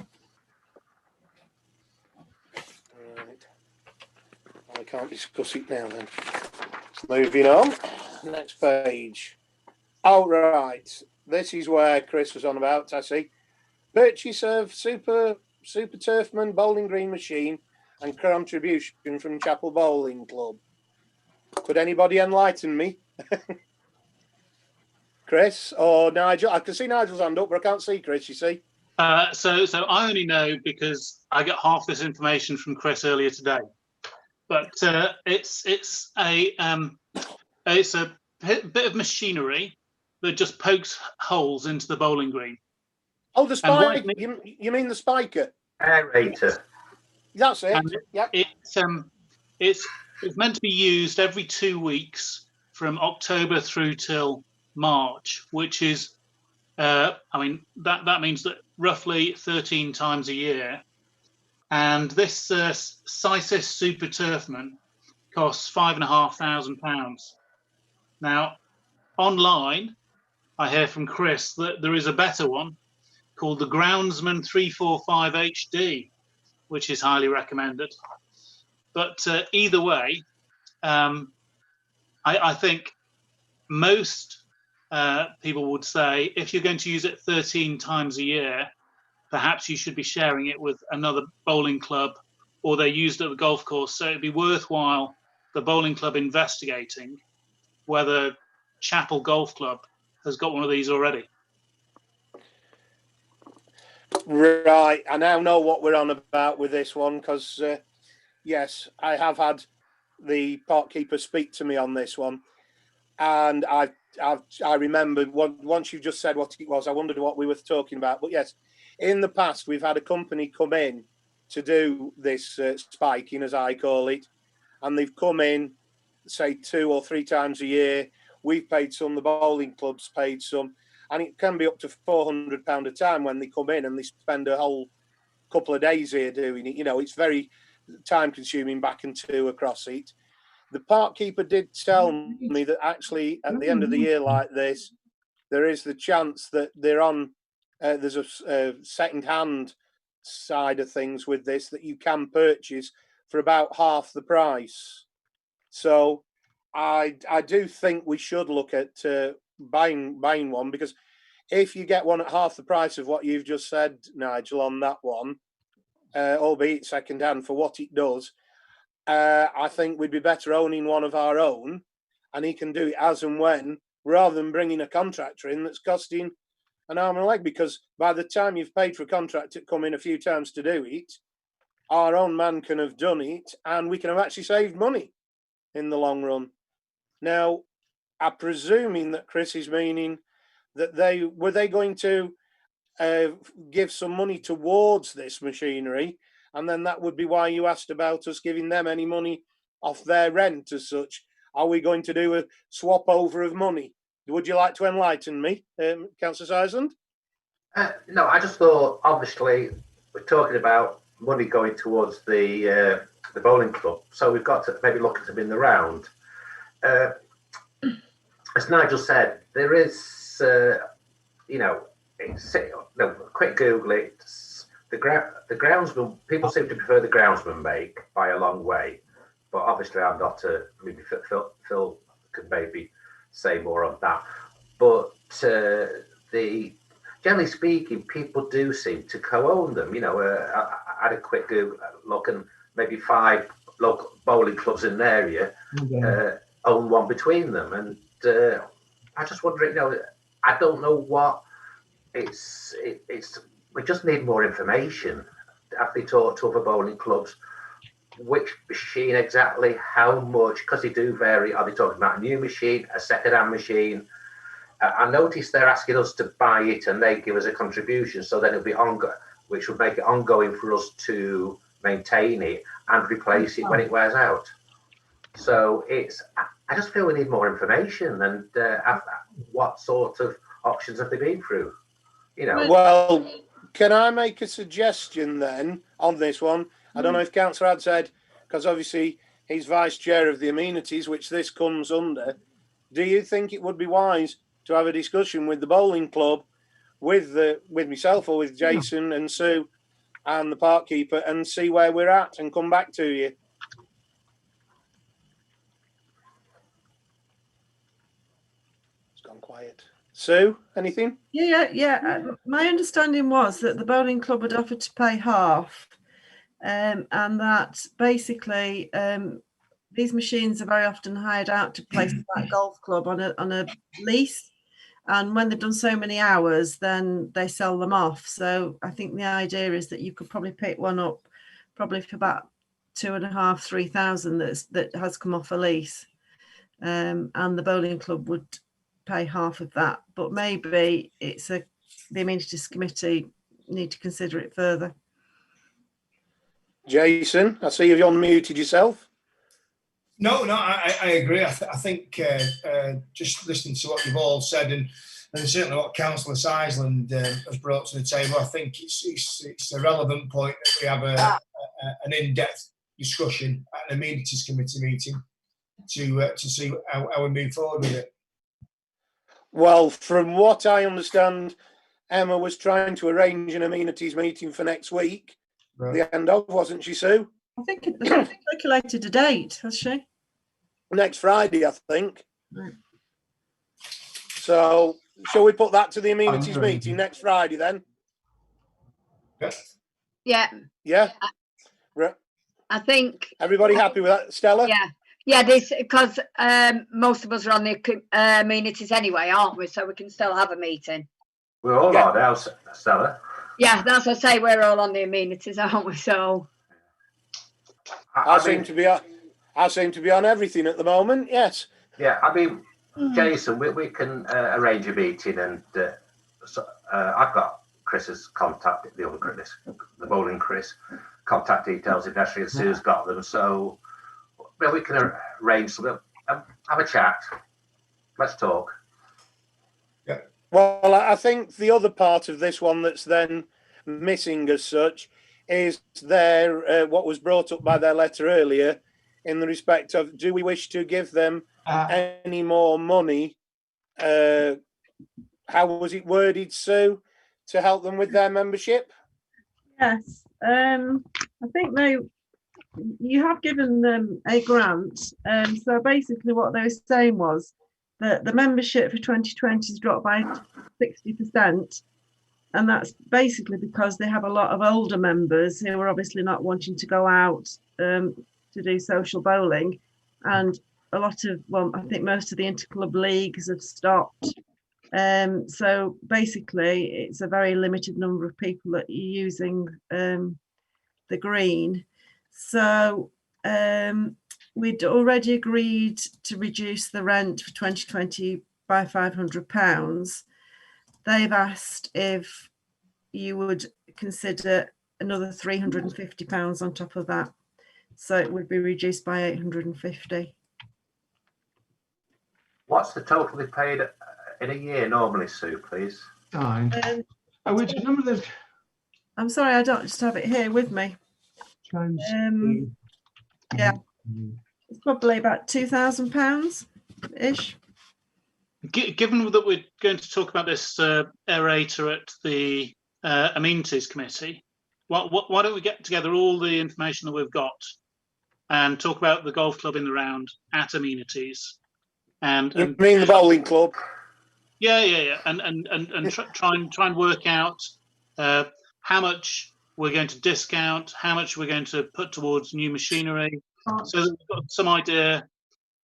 Right. I can't discuss it now then. Moving on. Next page. Oh, right. This is where Chris was on about, I see. Purchase of Super Turfman bowling green machine and contribution from Chapel Bowling Club. Could anybody enlighten me? Chris or Nigel? I can see Nigel's hand up, but I can't see Chris, you see. So I only know because I got half this information from Chris earlier today. But it's a bit of machinery that just pokes holes into the bowling green. Oh, the spike. You mean the spiker? Aerator. That's it. Yep. It's meant to be used every 2 weeks from October through till March, which is, that means that roughly 13 times a year. And this Sysis Super Turfman costs £5,500. Now, online, I hear from Chris that there is a better one called the Groundsman 345 HD, which is highly recommended. But either way, I think most people would say if you're going to use it 13 times a year, perhaps you should be sharing it with another bowling club, or they're used at the golf course. So it'd be worthwhile the bowling club investigating whether Chapel Golf Club has got one of these already. Right, I now know what we're on about with this one, because yes, I have had the park keeper speak to me on this one, and I remembered once you just said what it was, I wondered what we were talking about. But yes, in the past we've had a company come in to do this spiking, as I call it, and they've come in, say 2 or 3 times a year. We've paid some, the bowling club's paid some, and it can be up to £400 a time when they come in and they spend a whole couple of days here doing it. You know, it's very, time consuming back and to across it. The park keeper did tell me that actually at the end of the year like this, there is the chance that they're on, there's a second-hand side of things with this that you can purchase for about half the price. So I do think we should look at buying one, because if you get one at half the price of what you've just said, Nigel, on that one, albeit second-hand for what it does, I think we'd be better owning one of our own, and he can do it as and when, rather than bringing a contractor in that's costing an arm and a leg, because by the time you've paid for a contractor to come in a few times to do it, our own man can have done it, and we can have actually saved money in the long run. Now, I'm presuming that Chris is meaning that they were going to give some money towards this machinery, and then that would be why you asked about us giving them any money off their rent as such. Are we going to do a swap over of money? Would you like to enlighten me, Councillor Sizeland? No, I just thought, obviously, we're talking about money going towards the bowling club, so we've got to maybe look at them in the round. As Nigel said, there is, quick Google it. The groundsman, people seem to prefer the groundsman make by a long way, but obviously I'm not maybe Phil could maybe say more on that. But generally speaking, people do seem to co-own them. I had a quick Google look, and maybe 5 local bowling clubs in the area own one between them, and I just wonder, I don't know what it's. We just need more information. Have they talked to other bowling clubs? Which machine exactly? How much? Because they do vary. Are they talking about a new machine, a second-hand machine? I noticed they're asking us to buy it, and they give us a contribution. So then it'll be which would make it ongoing for us to maintain it and replace it when it wears out. So I just feel we need more information, and what sort of options have they been through? Well, can I make a suggestion then on this one? I don't know if Councillor had said, because obviously he's vice chair of the amenities, which this comes under. Do you think it would be wise to have a discussion with the bowling club, with myself or with Jason and Sue and the park keeper, and see where we're at and come back to you? It's gone quiet. Sue, anything? Yeah. My understanding was that the bowling club had offered to pay half, and that basically these machines are very often hired out to places like golf club on a lease, and when they've done so many hours, then they sell them off. So I think the idea is that you could probably pick one up, probably for about 2,500-3,000 that has come off a lease, and the bowling club would pay half of that, but maybe the amenities committee need to consider it further. Jason, I see you've unmuted yourself. No, I agree. I think just listening to what you've all said, and certainly what Councillor Sizeland has brought to the table, I think it's a relevant point that we have an in-depth discussion at an amenities committee meeting to see how we move forward with it. Well, from what I understand, Emma was trying to arrange an amenities meeting for next week. Right. The end of, wasn't she, Sue? I think calculated a date, has she? Next Friday, I think. Right. So, shall we put that to the amenities meeting next Friday then? Yeah. Yeah? I think... Everybody happy with that, Stella? Yeah. Yeah, because most of us are on the amenities anyway, aren't we? So we can still have a meeting. We're all on now, Stella. Yeah, that's what I say. We're all on the amenities, aren't we? So I seem to be on everything at the moment. Yes. Yeah, I mean, Jason, we can arrange a meeting, and I've got Chris's contact, the other Chris, the bowling Chris, contact details if necessary, and Sue's got them. So. Well, we can arrange something. Have a chat. Let's talk. Yeah. Well, I think the other part of this one that's then missing as such is their what was brought up by their letter earlier in the respect of, do we wish to give them any more money? How was it worded, Sue, to help them with their membership? Yes, I think you have given them a grant. So basically what they were saying was that the membership for 2020 has dropped by 60%. And that's basically because they have a lot of older members who are obviously not wanting to go out to do social bowling. And a lot of, well, I think most of the interclub leagues have stopped. So basically, it's a very limited number of people that are using the green. So we'd already agreed to reduce the rent for 2020 by £500. They've asked if you would consider another £350 on top of that. So it would be reduced by £850. What's the total they paid in a year normally, Sue, please? Which number of I'm sorry, I don't just have it here with me. Yeah, it's probably about £2,000-ish. Given that we're going to talk about this aerator at the amenities committee, why don't we get together all the information that we've got and talk about the golf club in the round at amenities, and You mean the bowling club? Yeah, and try and work out how much we're going to discount, how much we're going to put towards new machinery, so that we've got some idea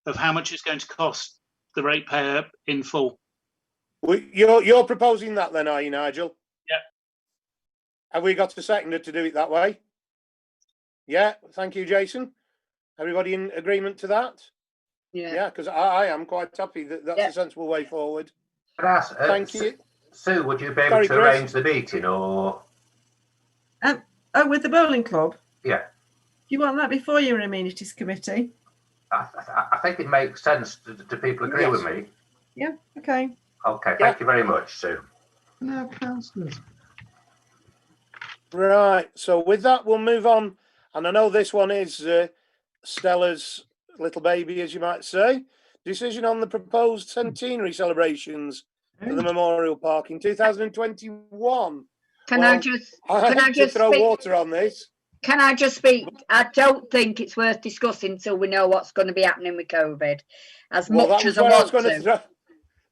of how much it's going to cost the ratepayer in full. Well, you're proposing that then, are you, Nigel? Yeah. Have we got a seconder to do it that way? Yeah, thank you, Jason. Everybody in agreement to that? Yeah, because I am quite happy that that's a sensible way forward. Thank you. Sue, would you be able to arrange the meeting, or? With the bowling club? Yeah. Do you want that before your amenities committee? I think it makes sense. Do people agree with me? Yeah, okay. Okay, thank you very much, Sue. No, councillors. Right, so with that, we'll move on. And I know this one is Stella's little baby, as you might say. Decision on the proposed centenary celebrations for the Memorial Park in 2021. Can I just throw speak? water on this? Can I just speak? I don't think it's worth discussing until we know what's going to be happening with COVID. As much as I want to.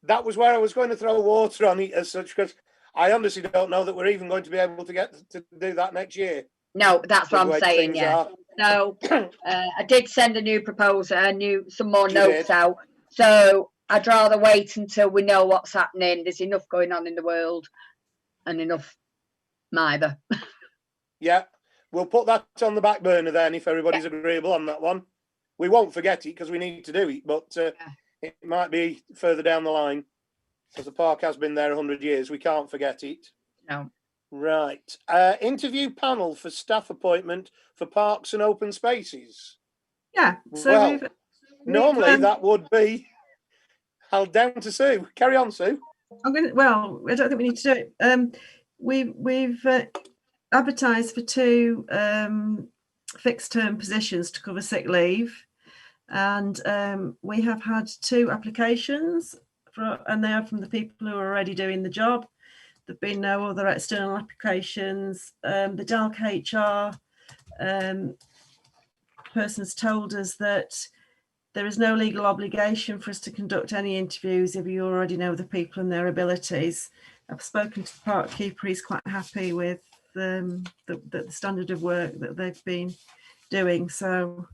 That was where I was going to throw water on it as such, because I honestly don't know that we're even going to be able to get to do that next year. No, that's what I'm saying. Yeah. So I did send a new proposal, some more notes out. So I'd rather wait until we know what's happening. There's enough going on in the world, and enough neither. Yeah, we'll put that on the back burner then if everybody's agreeable on that one. We won't forget it because we need to do it, but it might be further down the line because the park has been there 100 years. We can't forget it. No. Right. Interview panel for staff appointment for parks and open spaces. Yeah. So normally that would be held down to Sue. Carry on, Sue. I don't think we need to do it. We've advertised for 2 fixed term positions to cover sick leave, and we have had 2 applications and they are from the people who are already doing the job. There've been no other external applications. The DELC HR person's told us that there is no legal obligation for us to conduct any interviews if you already know the people and their abilities. I've spoken to the park keeper. He's quite happy with the standard of work that they've been doing. So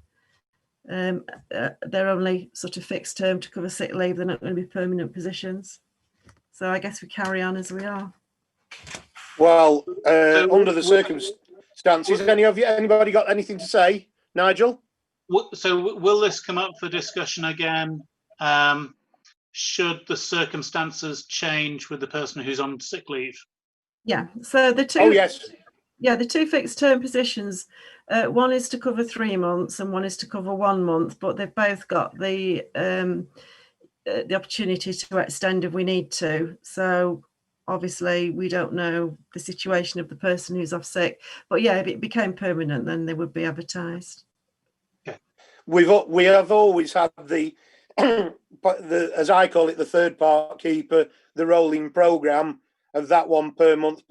they're only sort of fixed term to cover sick leave. They're not going to be permanent positions. So I guess we carry on as we are. Well, under the circumstances, anybody got anything to say? Nigel? So will this come up for discussion again? Should the circumstances change with the person who's on sick leave? Yeah. So the 2. Oh yes. Yeah, the 2 fixed term positions. One is to cover 3 months and one is to cover 1 month, but they've both got the opportunity to extend if we need to. So obviously we don't know the situation of the person who's off sick. But yeah, if it became permanent, then they would be advertised. We have always had the as I call it, the third park keeper, the rolling programme of that one per month,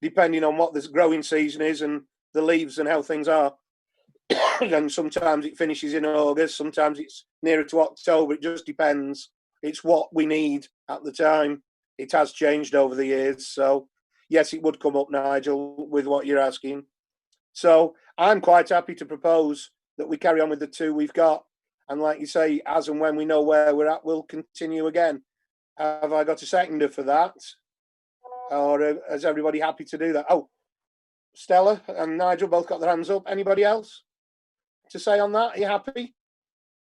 depending on what the growing season is and the leaves and how things are. And sometimes it finishes in August, sometimes it's nearer to October. It just depends. It's what we need at the time. It has changed over the years. So yes, it would come up, Nigel, with what you're asking. So I'm quite happy to propose that we carry on with the 2 we've got. And like you say, as and when we know where we're at, we'll continue again. Have I got a seconder for that? Or is everybody happy to do that? Oh, Stella and Nigel both got their hands up. Anybody else to say on that? Are you happy?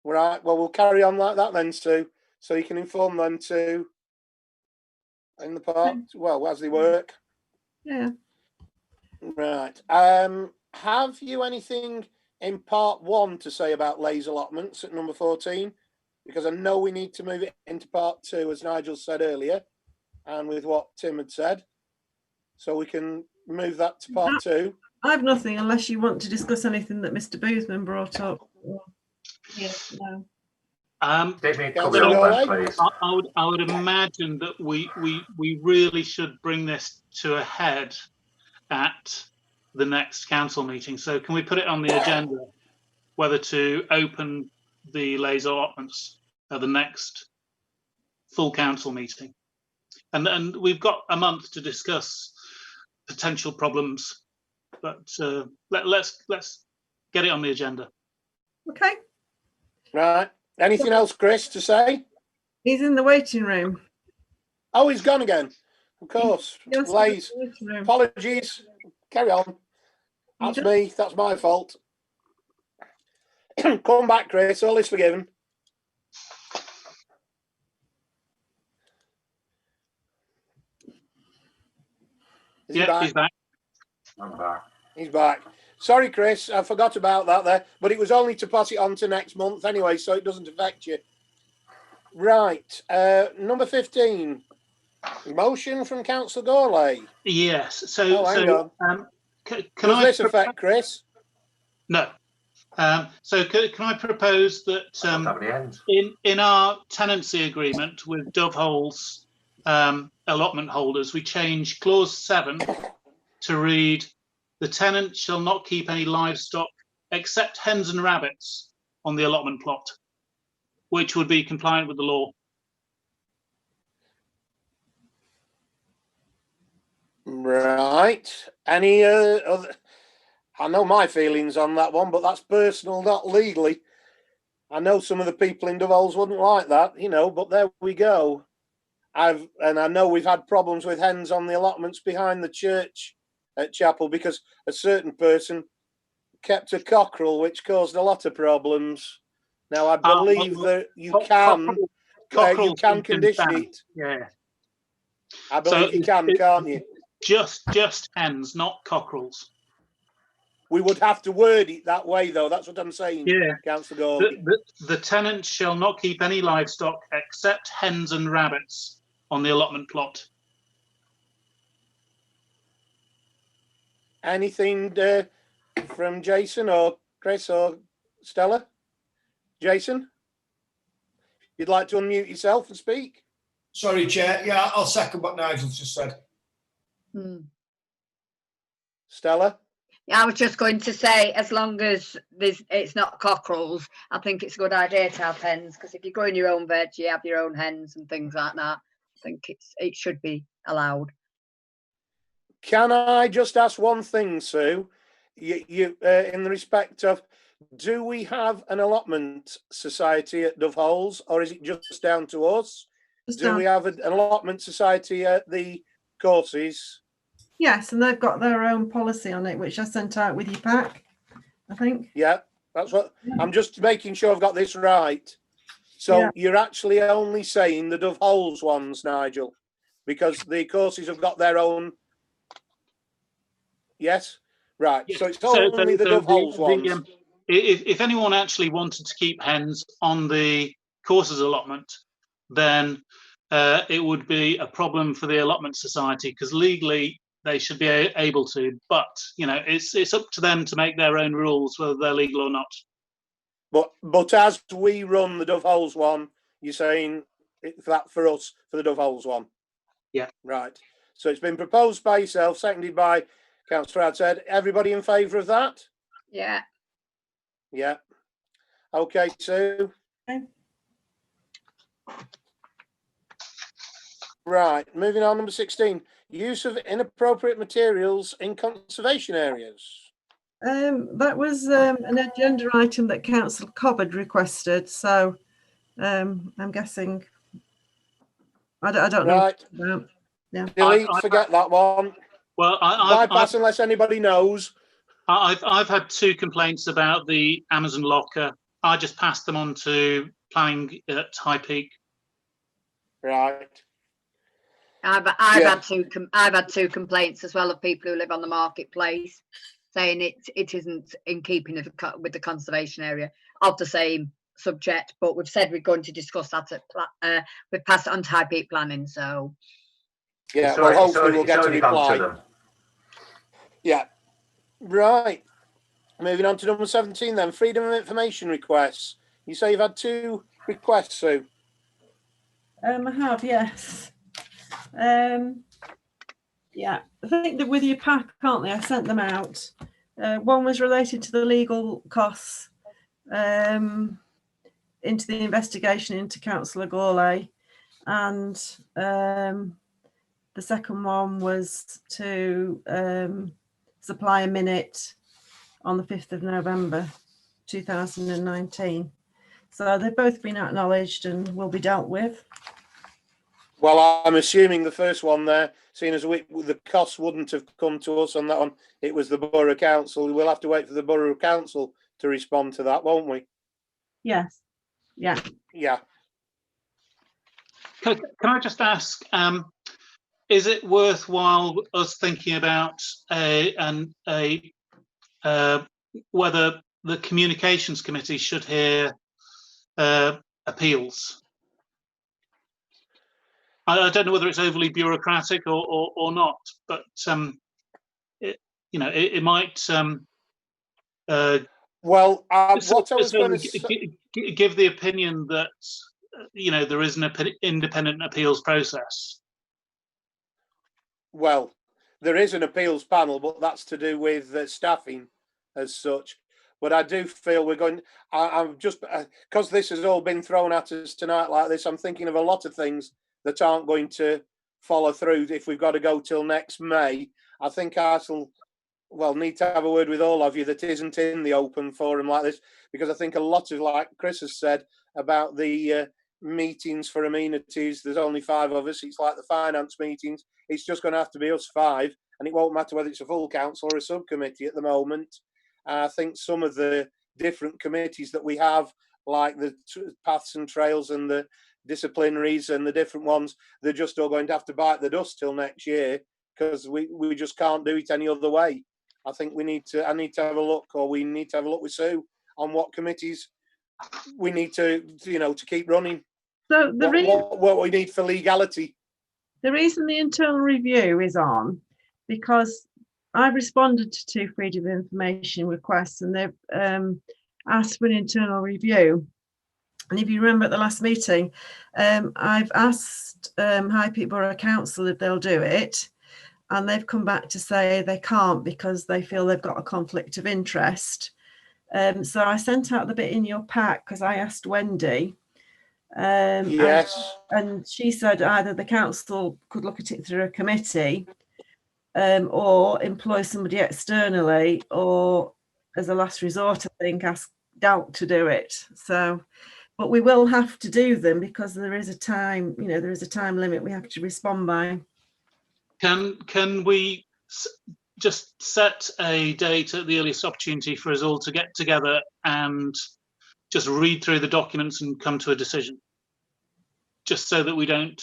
Right, well, we'll carry on like that then, Sue. So you can inform them too in the park, well, as they work. Yeah. Right. Have you anything in part 1 to say about laser allotments at number 14? Because I know we need to move it into part 2, as Nigel said earlier, and with what Tim had said. So we can move that to part 2. I have nothing unless you want to discuss anything that Mr. Boothman brought up. Yeah, no. I would imagine that we really should bring this to a head at the next council meeting. So can we put it on the agenda whether to open the laser allotments at the next full council meeting? And we've got a month to discuss potential problems, but let's get it on the agenda. Okay. Right. Anything else, Chris, to say? He's in the waiting room. Oh, he's gone again. Of course. Yes, Lays. Apologies. Carry on. That's me. That's my fault. Come back, Chris. All is forgiven. He's back. I'm back. He's back. Sorry, Chris, I forgot about that there, but it was only to pass it on to next month anyway, so it doesn't affect you. Right, number 15, motion from Councillor Gourlay. Yes. So, hang on. Can Does I this affect Chris? No. So can I propose that in our tenancy agreement with Dove Hole's allotment holders, we change clause 7 to read, the tenant shall not keep any livestock except hens and rabbits on the allotment plot, which would be compliant with the law. Right. Any other? I know my feelings on that one, but that's personal, not legally. I know some of the people in Dove Holes wouldn't like that, but there we go. I know we've had problems with hens on the allotments behind the church at Chapel because a certain person kept a cockerel, which caused a lot of problems. Now I believe that you can condition it. Yeah, I believe you can't you? Just hens, not cockerels. We would have to word it that way, though. That's what I'm saying. Yeah, Councillor Gold. The tenant shall not keep any livestock except hens and rabbits on the allotment plot. Anything from Jason or Chris or Stella? Jason, you'd like to unmute yourself and speak? Sorry, Chair. Yeah, I'll second what Nigel just said. Stella? Yeah, I was just going to say, as long as it's not cockerels, I think it's a good idea to have hens, because if you're growing your own veg, you have your own hens and things like that. I think it should be allowed. Can I just ask one thing, Sue? You in the respect of, do we have an allotment society at Dove Holes, or is it just down to us? Do we have an allotment society at the courses? Yes, and they've got their own policy on it, which I sent out with your pack, I think. Yeah, that's what I'm just making sure I've got this right. So you're actually only saying the Dove Holes ones, Nigel, because the courses have got their own. Yes, right. Yes. So it's only the Dove Holes ones. If anyone actually wanted to keep hens on the courses allotment, then it would be a problem for the allotment society, because legally they should be able to, but it's up to them to make their own rules, whether they're legal or not. But as we run the Dove Holes one, you're saying that for us, for the Dove Holes one? Yeah. Right. So it's been proposed by yourself, seconded by Councillor Adshead. Everybody in favour of that? Yeah. Yeah. Okay, Sue. Okay. Right, moving on, number 16. Use of inappropriate materials in conservation areas. That was an agenda item that Councillor Cobb had requested, so I'm guessing I don't know. Right. Yeah. Delete, forget that one. Well, bypass unless anybody knows. I've had 2 complaints about the Amazon locker. I just passed them on to planning at High Peak. Right. I've had 2 complaints as well of people who live on the marketplace, saying it isn't in keeping with the conservation area of the same subject. But we've said we're going to discuss that at we've passed it on to High Peak Planning. So yeah, well, hopefully we'll get a reply. Yeah. Right. Moving on to number 17 then. Freedom of information requests. You say you've had 2 requests, Sue? I have, yes. Yeah, I think that with your pack, can't they? I sent them out. One was related to the legal costs into the investigation into Councillor Gourlay, and the second one was to supply a minute on the 5th of November 2019. So they've both been acknowledged and will be dealt with. Well, I'm assuming the first one there, seeing as the costs wouldn't have come to us on that one, it was the Borough Council. We'll have to wait for the Borough Council to respond to that, won't we? Yes. Yeah. Yeah. Can I just ask, is it worthwhile us thinking about whether the Communications Committee should hear appeals? I don't know whether it's overly bureaucratic or not, but it might. Well, what I was going to give the opinion that there is an independent appeals process. Well, there is an appeals panel, but that's to do with staffing as such. But I do feel we're going. I'm just because this has all been thrown at us tonight like this. I'm thinking of a lot of things that aren't going to follow through if we've got to go till next May. I think I shall need to have a word with all of you that isn't in the open forum like this, because I think a lot of, like Chris has said about the meetings for amenities, there's only 5 of us. It's like the finance meetings. It's just going to have to be us 5, and it won't matter whether it's a full council or a subcommittee at the moment. I think some of the different committees that we have, like the paths and trails and the disciplinaries and the different ones, they're just all going to have to bite the dust till next year, because we just can't do it any other way. I think I need to have a look, or we need to have a look with Sue on what committees we need to to keep running. So what we need for legality. The reason the internal review is on, because I've responded to 2 freedom of information requests, and they've asked for an internal review. And if you remember at the last meeting, I've asked High Peak Borough Council if they'll do it, and they've come back to say they can't because they feel they've got a conflict of interest. So I sent out the bit in your pack because I asked Wendy. Yes. And she said either the council could look at it through a committee, or employ somebody externally, or as a last resort, I think, ask Doubt to do it. So, but we will have to do them because there is a time, there is a time limit we have to respond by. Can we just set a date at the earliest opportunity for us all to get together and just read through the documents and come to a decision, just so that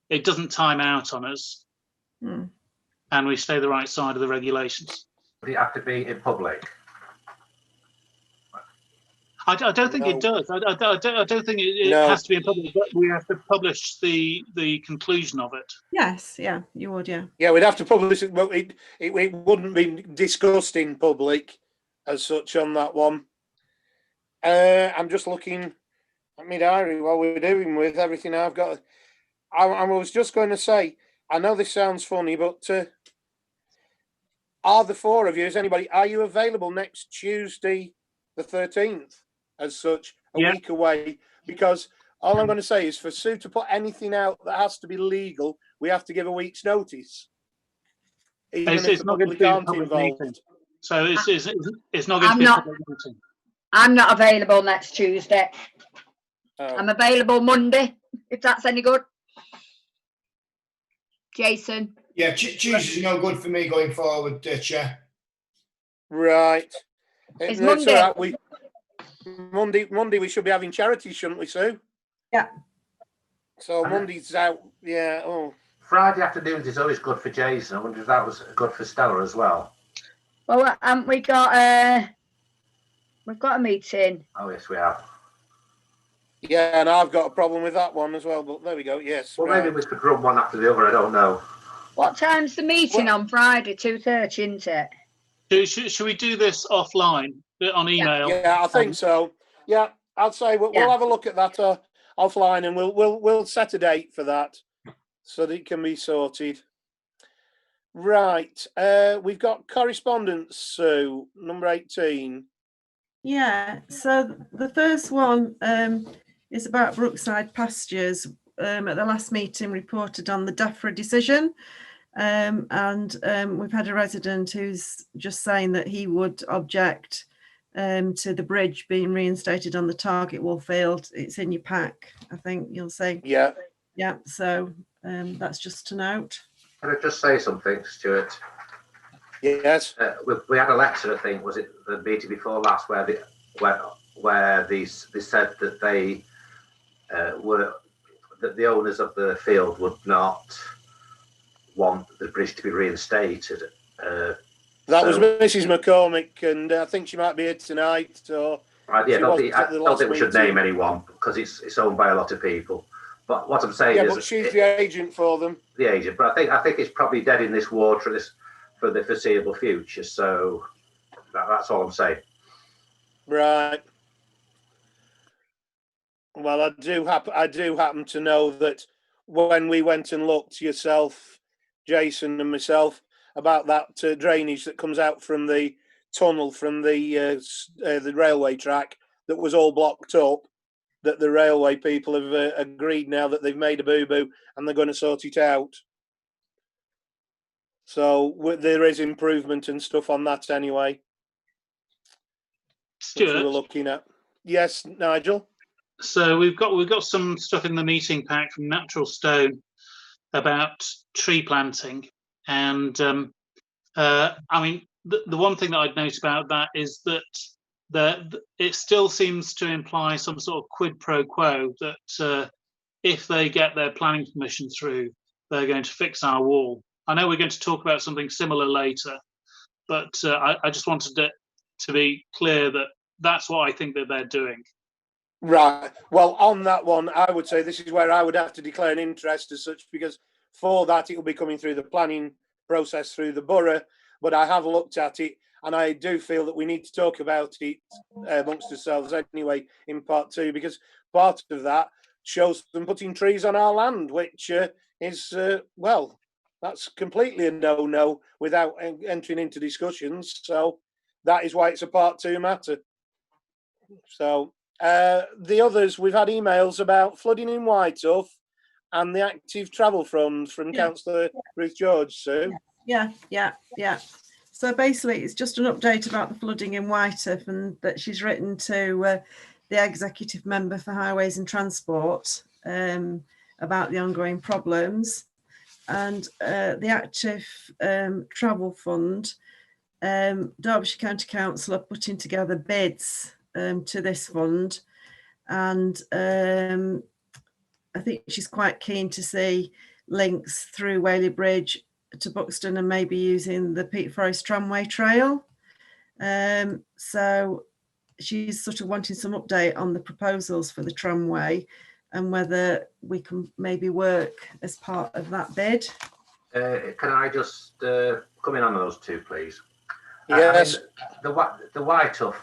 it doesn't time out on us, and we stay the right side of the regulations? Would it have to be in public? I don't think it does. I don't think it No. has to be in public. But we have to publish the conclusion of it. Yes, yeah, you would, yeah. Yeah, we'd have to publish it, but it wouldn't be discussed in public as such on that one. I'm just looking at my diary while we're doing with everything I've got. I was just going to say, I know this sounds funny, but are the four of you, are you available next Tuesday, the 13th, as such, a week away? Because all I'm going to say is for Sue to put anything out that has to be legal, we have to give a week's notice. Even if the public aren't involved. Meeting. So it's not going to be a public meeting. I'm not available next Tuesday. Oh. I'm available Monday, if that's any good. Jason? Yeah, Tuesday's no good for me going forward, Chair. Right. It's That's Monday. all right. Monday we should be having charity, shouldn't we, Sue? Yeah. So Monday's out. Yeah. Oh. Friday afternoons is always good for Jason. I wonder if that was good for Stella as well. Well, we've got a meeting. Oh yes, we have. Yeah, and I've got a problem with that one as well. But there we go. Yes. Well, right. maybe we could run one after the other. I don't know. What time's the meeting on Friday? 2:30, isn't it? Should we do this offline on email? Yeah, I think so. Yeah, I'd say we'll have a look at that offline, and we'll set a date for that so that it can be sorted. Right. We've got correspondence, Sue, number 18. Yeah, so the first one is about Brookside Pastures. At the last meeting reported on the DEFRA decision, and we've had a resident who's just saying that he would object to the bridge being reinstated on the target wall field. It's in your pack, I think you'll see. Yeah. Yeah, so that's just to note. Can I just say something, Stuart? Yes. We had a letter, I think, was it the meeting before last, where they said that they that the owners of the field would not want the bridge to be reinstated. That was Mrs. McCormick, and I think she might be here tonight. So I don't think we should name anyone because it's owned by a lot of people. But what I'm saying is, but she's the agent for them. The agent, but I think it's probably dead in this water for the foreseeable future. So that's all I'm saying. Right. Well, I do happen to know that when we went and looked, yourself, Jason, and myself, about that drainage that comes out from the tunnel from the railway track that was all blocked up, that the railway people have agreed now that they've made a boo-boo and they're going to sort it out. So there is improvement and stuff on that anyway. Stuart, which we were looking at. Yes, Nigel. So we've got some stuff in the meeting pack from Natural Stone about tree planting, and I mean the one thing that I'd note about that is that it still seems to imply some sort of quid pro quo that if they get their planning permission through, they're going to fix our wall. I know we're going to talk about something similar later, but I just wanted to be clear that that's what I think that they're doing. Right. Well, on that one, I would say this is where I would have to declare an interest as such, because for that it will be coming through the planning process through the borough. But I have looked at it, and I do feel that we need to talk about it amongst ourselves anyway in part two, because part of that shows them putting trees on our land, which is, well, that's completely a no-no without entering into discussions. So that is why it's a part two matter. So the others, we've had emails about flooding in Whitehuff and the active travel fund from Councillor Ruth George, Sue. Yeah. So basically, it's just an update about the flooding in Whitehuff, and that she's written to the executive member for Highways and Transport about the ongoing problems. And the active travel fund, Derbyshire County Council are putting together bids to this fund, and I think she's quite keen to see links through Whaley Bridge to Buxton and maybe using the Peak Forest Tramway Trail. So she's sort of wanting some update on the proposals for the tramway and whether we can maybe work as part of that bid. Can I just come in on those two, please? Yes. I mean, the White Huff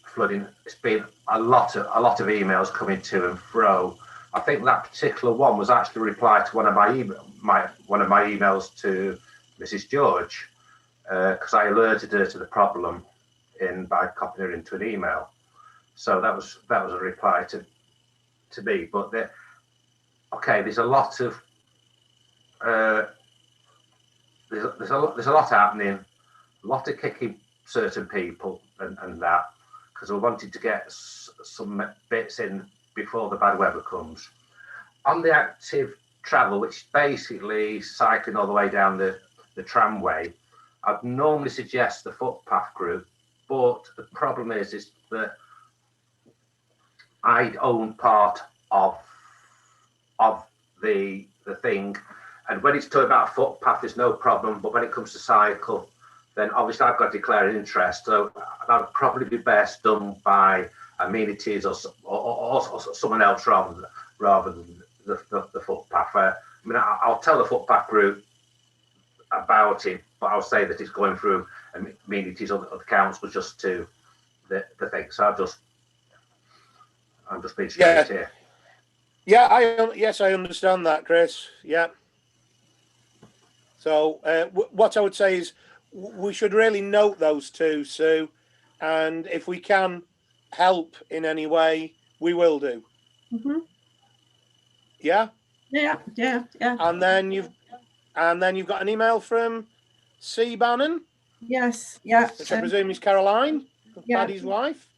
flooding, it's been a lot of emails coming to and fro. I think that particular one was actually a reply to one of my emails to Mrs. George, because I alerted her to the problem by copying her into an email. So that was a reply to me. But there's a lot of there's a lot happening, a lot of kicking certain people and that, because we wanted to get some bits in before the bad weather comes. On the active travel, which is basically cycling all the way down the tramway, I'd normally suggest the footpath group, but the problem is that I own part of the thing, and when it's talking about a footpath, there's no problem, but when it comes to cycle, then obviously I've got to declare an interest, so that would probably be best done by amenities or someone else rather than the footpath. I mean, I'll tell the footpath group about it, but I'll say that it's going through amenities of the council just to the thing. So I'm just being straight here. Yeah, yes, I understand that, Chris. Yeah. So what I would say is we should really note those two, Sue, and if we can help in any way, we will do. Mm-hmm. Yeah. Yeah. And then you've got an email from C. Bannon. Yes. Yeah. Which I presume is Caroline, yeah. Paddy's wife.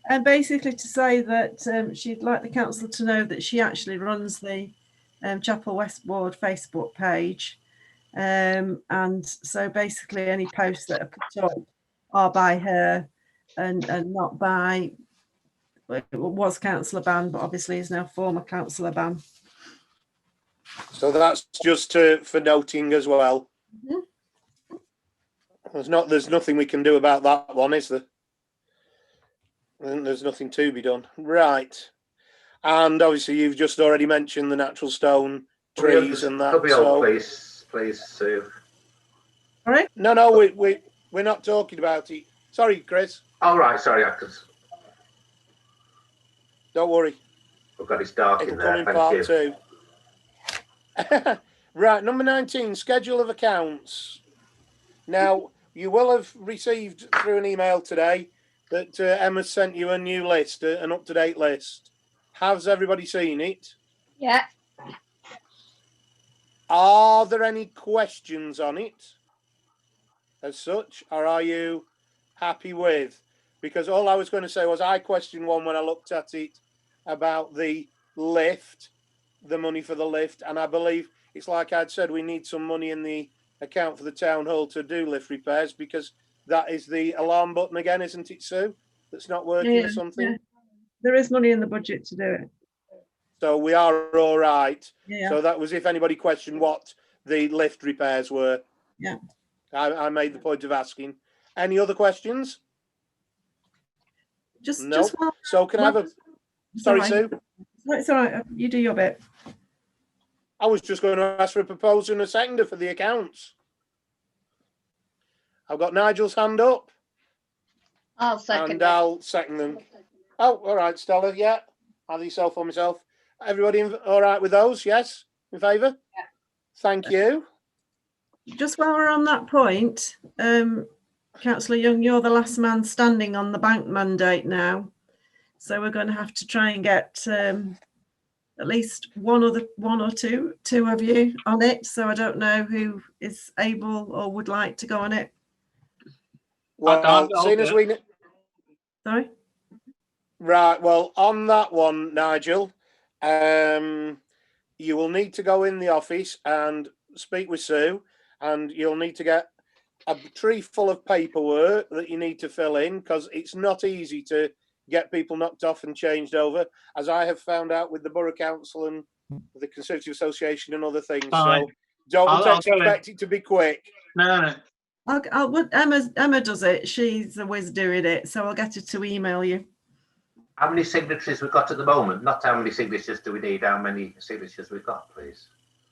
And basically to say that she'd like the council to know that she actually runs the Chapel West Ward Facebook page. And so basically any posts that are put up are by her and not by, it was Councillor Ban, but obviously is now former Councillor Ban. So that's just for noting as well. Mm-hmm. There's nothing we can do about that one, is there? There's nothing to be done. Right. And obviously you've just already mentioned the natural stone trees and that. Please, Sue. All right. No, we're not talking about it. Sorry, Chris. All right, sorry, Don't worry. I've got it dark in there. Thank you. Right, number 19, schedule of accounts. Now, you will have received through an email today that Emma sent you a new list, an up-to-date list. Has everybody seen it? Yeah. Are there any questions on it as such, or are you happy with? Because all I was going to say was I questioned one when I looked at it about the lift, the money for the lift, and I believe it's like I'd said, we need some money in the account for the town hall to do lift repairs, because that is the alarm button again, isn't it, Sue? That's not working or something? Yeah. There is money in the budget to do it. So we are all right. Yeah. So that was if anybody questioned what the lift repairs were. Yeah. I made the point of asking. Any other questions? No. So can I have a... Sorry, Sue? It's all right. You do your bit. I was just going to ask for a proposal and a seconder for the accounts. I've got Nigel's hand up. I'll second. And I'll second them. Oh, all right, Stella. Yeah. Either yourself or myself. Everybody all right with those? Yes? In favour? Yeah. Thank you. Just while we're on that point, Councillor Young, you're the last man standing on the bank mandate now. So we're going to have to try and get at least one or two of you on it. So I don't know who is able or would like to go on it. Well, seeing as we... Sorry? Right, well, on that one, Nigel, you will need to go in the office and speak with Sue, and you'll need to get a tree full of paperwork that you need to fill in, because it's not easy to get people knocked off and changed over, as I have found out with the Borough Council and the Conservative Association and other things. Fine. So don't expect it to be quick. No. Emma does it. She's a whiz doing it, so I'll get her to email you. How many signatories we've got at the moment? Not how many signatures do we need, how many signatures we've got, please?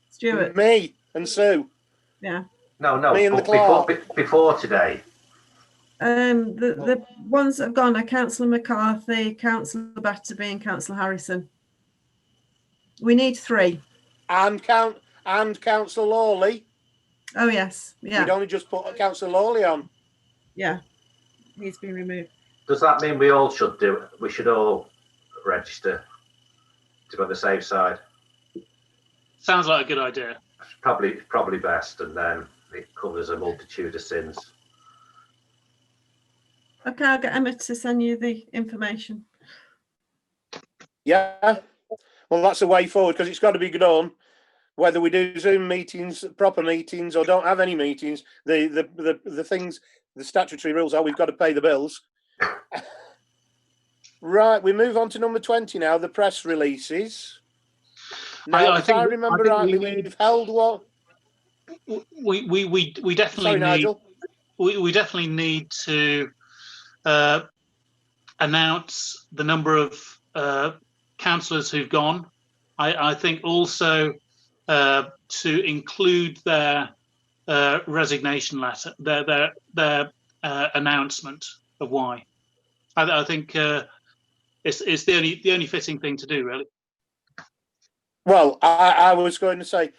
Stuart. Me and Sue. Yeah. No, Me and the clerk. before today. The ones that have gone are Councillor McCarthy, Councillor Batterby, and Councillor Harrison. We need 3. And Councillor Lawley. Oh yes, yeah. We'd only just put Councillor Lawley on. Yeah, he's been removed. Does that mean we all should do it? We should all register to go on the safe side? Sounds like a good idea. It's probably best, and then it covers a multitude of sins. Okay, I'll get Emma to send you the information. Yeah. Well, that's a way forward, because it's got to be done. Whether we do Zoom meetings, proper meetings, or don't have any meetings, the things, the statutory rules are we've got to pay the bills. Right, we move on to number 20 now, the press releases. Now, I if I remember rightly, we've held what? We definitely Sorry, need. Nigel. We definitely need to announce the number of councillors who've gone. I think also to include their resignation letter, their announcement of why. I think it's the only fitting thing to do, really. Well, I was going to say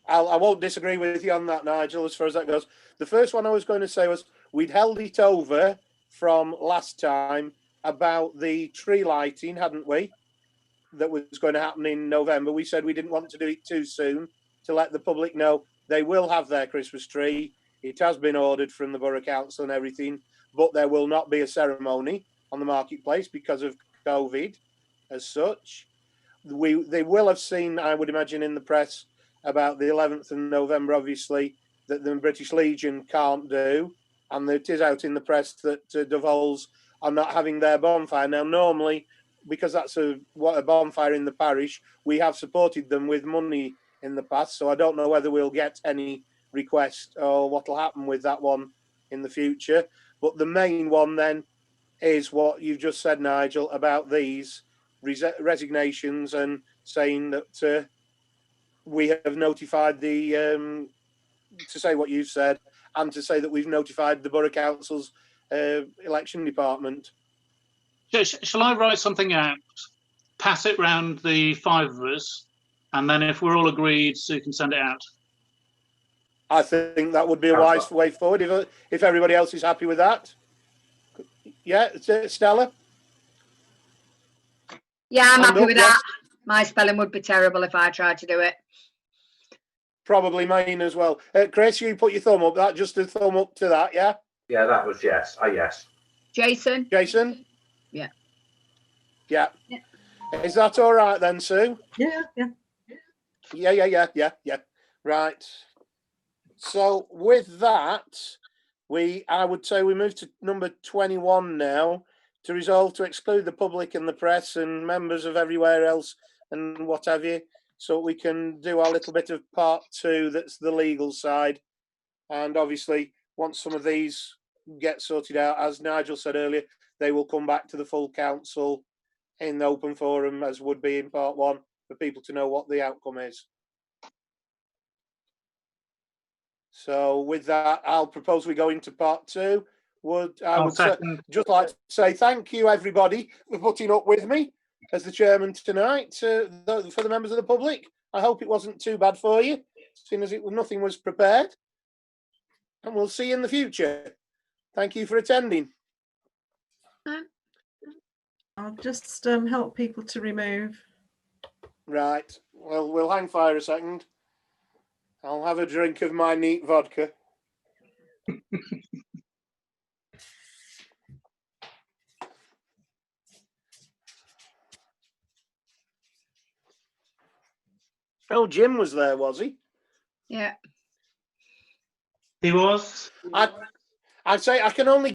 I won't disagree with you on that, Nigel, as far as that goes. The first one I was going to say was we'd held it over from last time about the tree lighting, hadn't we? That was going to happen in November. We said we didn't want to do it too soon to let the public know they will have their Christmas tree. It has been ordered from the Borough Council and everything, but there will not be a ceremony on the marketplace because of COVID as such. They will have seen, I would imagine, in the press about the 11th of November, obviously, that the British Legion can't do. And it is out in the press that Duval's are not having their bonfire. Now, normally, because that's a bonfire in the parish, we have supported them with money in the past. So I don't know whether we'll get any request or what will happen with that one in the future. But the main one then is what you've just said, Nigel, about these resignations and saying that we have notified the to say what you've said and to say that we've notified the Borough Council's election department. Shall I write something out, pass it round the 5 of us, and then if we're all agreed, Sue can send it out? I think that would be a wise way forward if everybody else is happy with that. Yeah, Stella? Yeah, I'm happy with that. My spelling would be terrible if I tried to do it. Probably mine as well. Chris, you put your thumb up. That just a thumb up to that, yeah? Yeah, that was yes. Yes. Jason? Jason? Yeah. Yeah. Is that all right then, Sue? Yeah. Yeah. Right. So with that, I would say we move to number 21 now, to resolve to exclude the public and the press and members of everywhere else and what have you, so we can do our little bit of part 2, that's the legal side. And obviously, once some of these get sorted out, as Nigel said earlier, they will come back to the full council in the open forum, as would be in part 1, for people to know what the outcome is. So with that, I'll propose we go into part 2. I would just like to say thank you, everybody, for putting up with me as the chairman tonight. For the members of the public, I hope it wasn't too bad for you, seeing as nothing was prepared. And we'll see you in the future. Thank you for attending. I'll just help people to remove. Right. Well, we'll hang fire a second. I'll have a drink of my neat vodka. Oh, Jim was there, was he? Yeah. He was. I'd say I can only